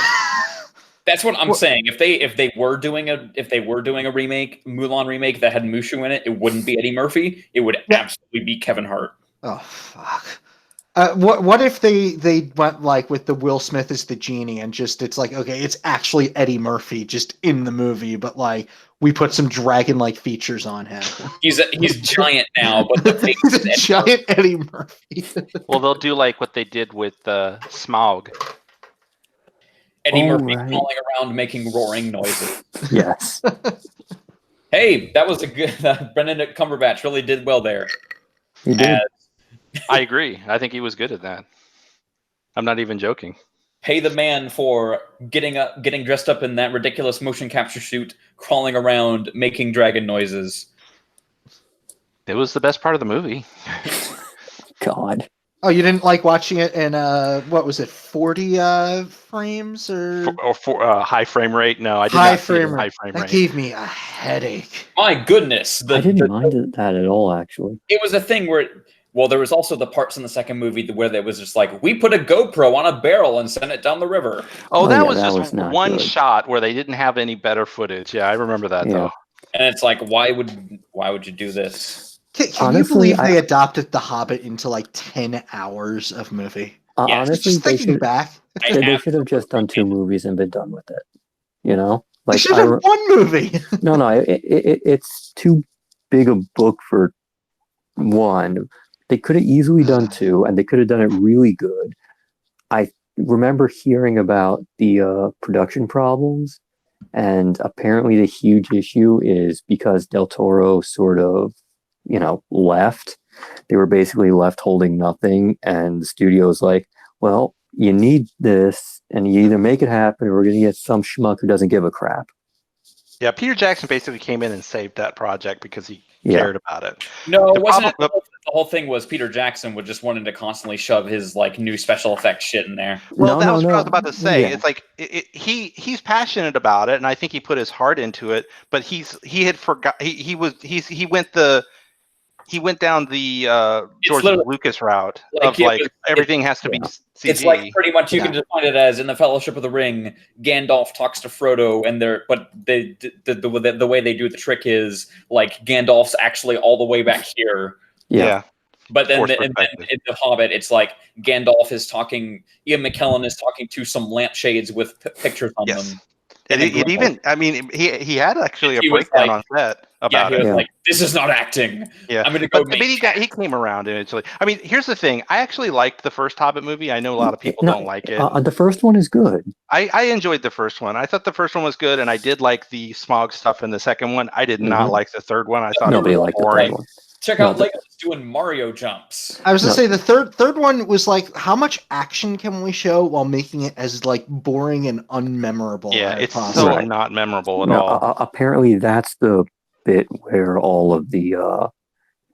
That's what I'm saying. If they were doing a Mulan remake that had Mushu in it, it wouldn't be Eddie Murphy. It would absolutely be Kevin Hart. Oh fuck. What if they went like with the Will Smith as the genie and just it's like, okay, it's actually Eddie Murphy just in the movie, but like we put some dragon-like features on him. He's giant now, but he's a giant Eddie Murphy. Well, they'll do like what they did with Smaug. Eddie Murphy crawling around making roaring noises. Yes. Hey, that was a good. Benedict Cumberbatch really did well there. He did. I agree. I think he was good at that. I'm not even joking. Pay the man for getting dressed up in that ridiculous motion capture suit, crawling around, making dragon noises. It was the best part of the movie. God. Oh, you didn't like watching it in what was it, 40 frames or high frame rate? No, I did high not frame rate. That gave me a headache. My goodness, I didn't mind that at all. Actually, it was a thing where. Well, there was also the parts in the second movie where there was just like, we put a GoPro on a barrel and sent it down the river. That was just one shot where they didn't have any better footage. Yeah, I remember that though. And it's like, why would you do this? Can you believe they adopted The Hobbit into like 10 hours of movie? Honestly, just thinking back, they should have just done 2 movies and been done with it. You know, like they should have 1 movie. No, it's too big a book for 1. They could have easily done 2, and they could have done it really good. I remember hearing about the production problems, and apparently the huge issue is because Del Toro sort of, left. They were basically left holding nothing, and the studio's like, well, you need this, and you either make it happen or we're going to get some schmuck who doesn't give a crap. Yeah, Peter Jackson basically came in and saved that project because he cared about it. No, the whole thing was Peter Jackson would just wanted to constantly shove his like new special effects shit in there. Well, that was what I was about to say. Yeah. It's like he's passionate about it, and I think he put his heart into it. But he went down the George Lucas route of everything has to be CG. It's like pretty much you can define it as in the Fellowship of the Ring, Gandalf talks to Frodo, and the way they do the trick is like Gandalf's actually all the way back here. Yeah. But then in The Hobbit, it's like Gandalf is talking, Ian McKellen is talking to some lampshades with pictures on them. And he had actually a breakdown on set about it. He was like, this is not acting. Yeah. I'm going to go he came around eventually. I mean, here's the thing. I actually liked the first Hobbit movie. I know a lot of people don't like it. The first one is good. I enjoyed the first one. I thought the first one was good, and I did like the Smaug stuff in the second one. I did not like the third one. I thought nobody it was liked boring. The third one. Check out Lego's doing Mario jumps. I was going to say the third one was like, how much action can we show while making it as like boring and unmemorable? Yeah, it's so not memorable at all. Apparently, that's the bit where all of the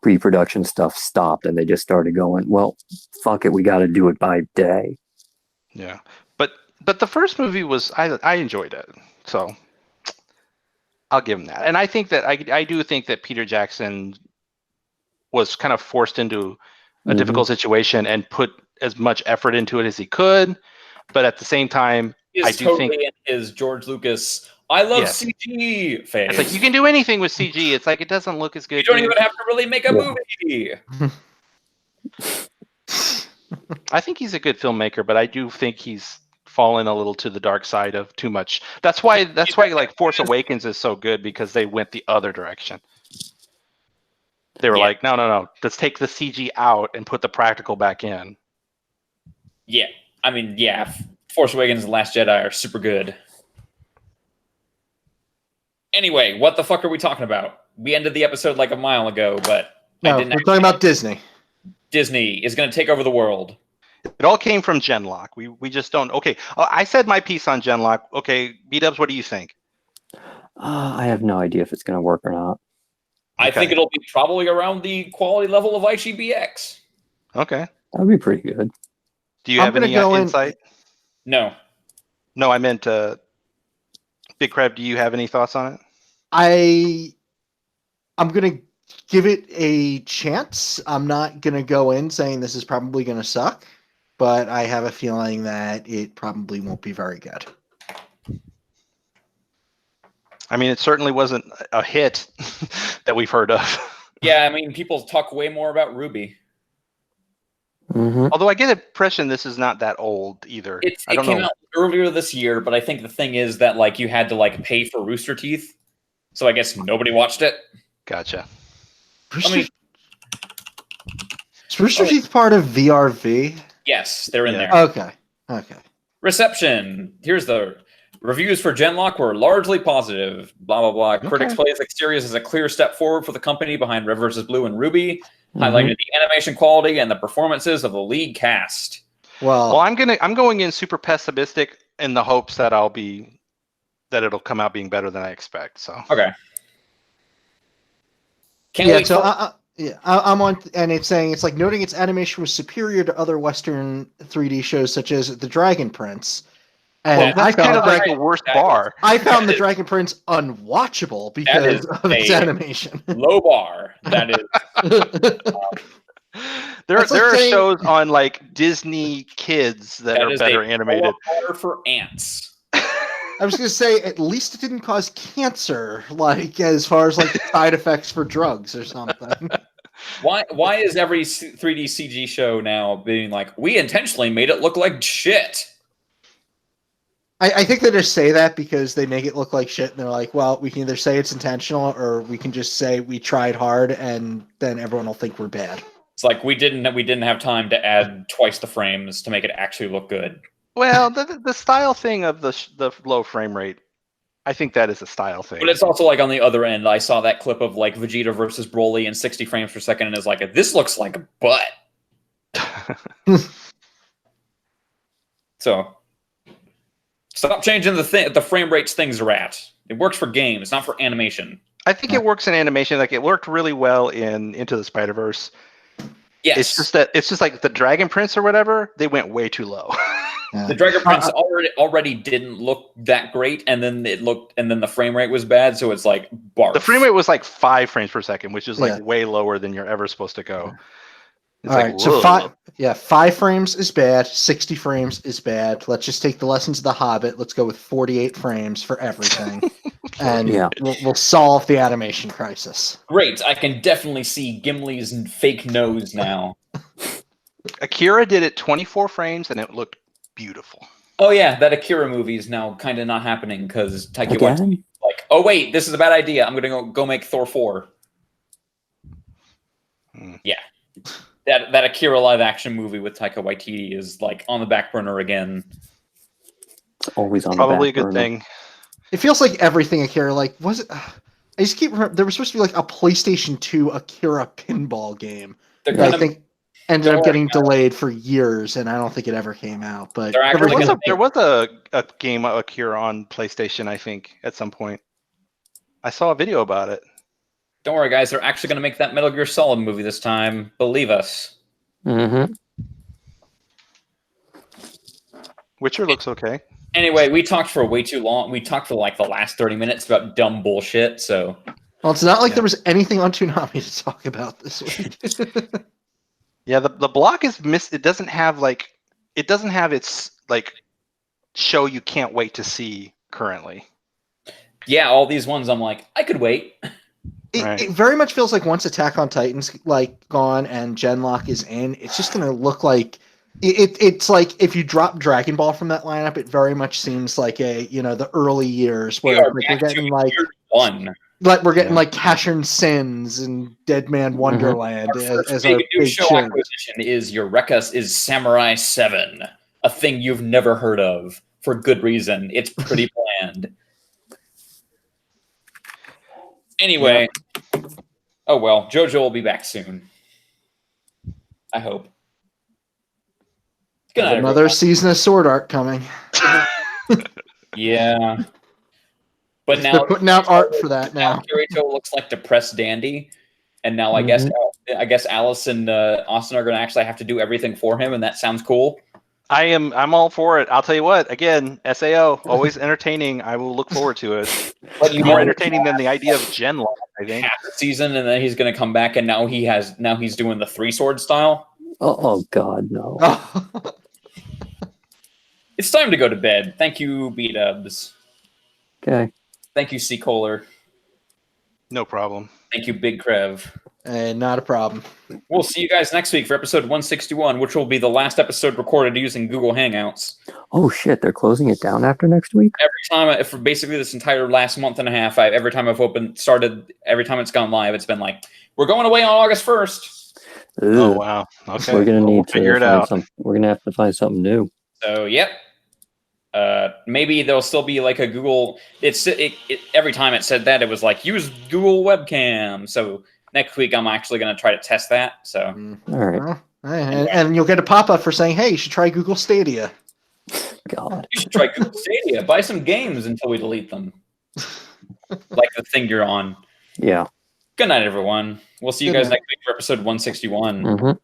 pre-production stuff stopped, and they just started going, "Well, fuck it, we got to do it by day." Yeah, but the first movie was I enjoyed it, so I'll give him that. And I think that I do think that Peter Jackson was kind of forced into a difficult situation and put as much effort into it as he could, but at the same time, I do think in his George Lucas, I love CG phase. It's like you can do anything with CG. It's like it doesn't look as good. You don't even have to really make a movie. I think he's a good filmmaker, but I do think he's fallen a little to the dark side of too much. That's why like Force Awakens is so good, because they went the other direction. They were like, no, let's take the CG out and put the practical back in. Yeah, I mean, yeah, Force Awakens and The Last Jedi are super good. Anyway, what the fuck are we talking about? We ended the episode like a mile ago, but no, we're talking about Disney. Disney is going to take over the world. It all came from Genlock. We just don't. Okay, I said my piece on Genlock. Okay, B-dubs, what do you think? I have no idea if it's going to work or not. I think it'll be probably around the quality level of IGBX. Okay. That would be pretty good. Do you have any insight? No. No, I meant Big Crab, do you have any thoughts on it? I'm going to give it a chance. I'm not going to go in saying this is probably going to suck, but I have a feeling that it probably won't be very good. I mean, it certainly wasn't a hit that we've heard of. Yeah, I mean, people talk way more about Ruby. Mm-hmm. Although I get the impression this is not that old either. It came out earlier this year, but I think the thing is that like you had to like pay for Rooster Teeth, so I guess nobody watched it. Gotcha. Is Rooster Teeth part of VRV? Yes, they're in there. Okay. Reception. Here's the reviews for Genlock were largely positive. Blah blah blah. Okay. Critics praise Exteriors as a clear step forward for the company behind Red vs. Blue and Ruby, highlighting the animation quality and the performances of the lead cast. Well, I'm going in super pessimistic in the hopes that it'll come out being better than I expect. So okay. I'm on, and it's saying it's like noting its animation was superior to other Western 3D shows such as The Dragon Prince. And that's kind of like the worst bar. I found The Dragon Prince unwatchable because of its animation. Low bar. That is. There are shows on like Disney Kids that are better animated. Water for ants. I was going to say, at least it didn't cause cancer, like as far as like the side effects for drugs or something. Why is every 3D CG show now being like, we intentionally made it look like shit? I think they just say that because they make it look like shit, and they're like, well, we can either say it's intentional or we can just say we tried hard, and then everyone will think we're bad. It's like we didn't have time to add twice the frames to make it actually look good. Well, the style thing of the low frame rate, I think that is a style thing. But it's also like on the other end, I saw that clip of like Vegeta versus Broly in 60 frames per second, and it's like, this looks like a butt. So stop changing the frame rates things are at. It works for games, not for animation. I think it works in animation. Like it worked really well in Into the Spider-Verse. Yes. It's just like the Dragon Prince or whatever, they went way too low. Yeah. The Dragon Prince already didn't look that great, and then the frame rate was bad, so it's like barf. The frame rate was like 5 frames per second, which is like way lower than you're ever supposed to go. It's All like, right, so 5 frames is bad, 60 frames is bad. Let's just take the lessons of The Hobbit. Let's go with 48 frames for everything, and we'll solve the animation crisis. Great, I can definitely see Gimli's fake nose now. Akira did it 24 frames, and it looked beautiful. Oh yeah, that Akira movie is now kind of not happening because Taika Waititi like, oh wait, this is a bad idea. I'm gonna go make Thor 4. Yeah. That Akira live action movie with Taika Waititi is like on the back burner again. It's always on probably the back a good burner. thing. It feels like everything Akira, like, was it? I just keep remembering there was supposed to be like a PlayStation 2 Akira pinball game that I think ended up getting delayed for years, and I don't think it ever came out. But there was a game of Akira on PlayStation, I think, at some point. I saw a video about it. Don't worry, guys. They're actually going to make that Metal Gear Solid movie this time. Believe us. Mm-hmm. Witcher looks okay. Anyway, we talked for way too long. We talked for like the last 30 minutes about dumb bullshit, so... Well, it's not like there was anything on Toonami to talk about this week. Yeah, the block is missed. It doesn't have its like show you can't wait to see currently. Yeah, all these ones I'm like, I could wait. It very much feels like once Attack on Titan's like gone and Genlock is in, it's just gonna look like It's like if you drop Dragon Ball from that lineup, it very much seems like the early years where we're getting like one. Like we're getting like Cashin Sins and Dead Man Wonderland as our big show acquisition is Eureka is Samurai 7, a thing you've never heard of for good reason. It's pretty bland. Anyway, oh well, JoJo will be back soon. I hope. Good night, another season of Sword Art coming. Yeah. But now they're putting out art for that now. Kirito looks like depressed dandy, and now I guess Alice and Austin are going to actually have to do everything for him, and that sounds cool. I'm all for it. I'll tell you what. Again, SAO always entertaining. I will look forward to it. But more entertaining than the idea of Gen Lock, I think. Half the season, and then he's going to come back, and now he's doing the 3-sword style. Oh God, no! It's time to go to bed. Thank you, B-Dubs. Okay. Thank you, C. Kohler. No problem. Thank you, Big Krev. Not a problem. We'll see you guys next week for episode 161, which will be the last episode recorded using Google Hangouts. Oh shit, they're closing it down after next week? Every time, for basically this entire last month and a half, every time I've every time it's gone live, it's been like, we're going away on August 1st. Ugh. Oh, wow. Okay. We're going to need to figure it out. We're going to have to find something new. So, yep. Maybe there'll still be like a Google. Every time it said that, it was like use Google webcam. So next week I'm actually going to try to test that. So all right, and you'll get a pop-up for saying, "Hey, you should try Google Stadia." God, you should try Google Stadia. Buy some games until we delete them, like the thing you're on. Yeah. Good night, everyone. We'll see you guys next week for episode 161.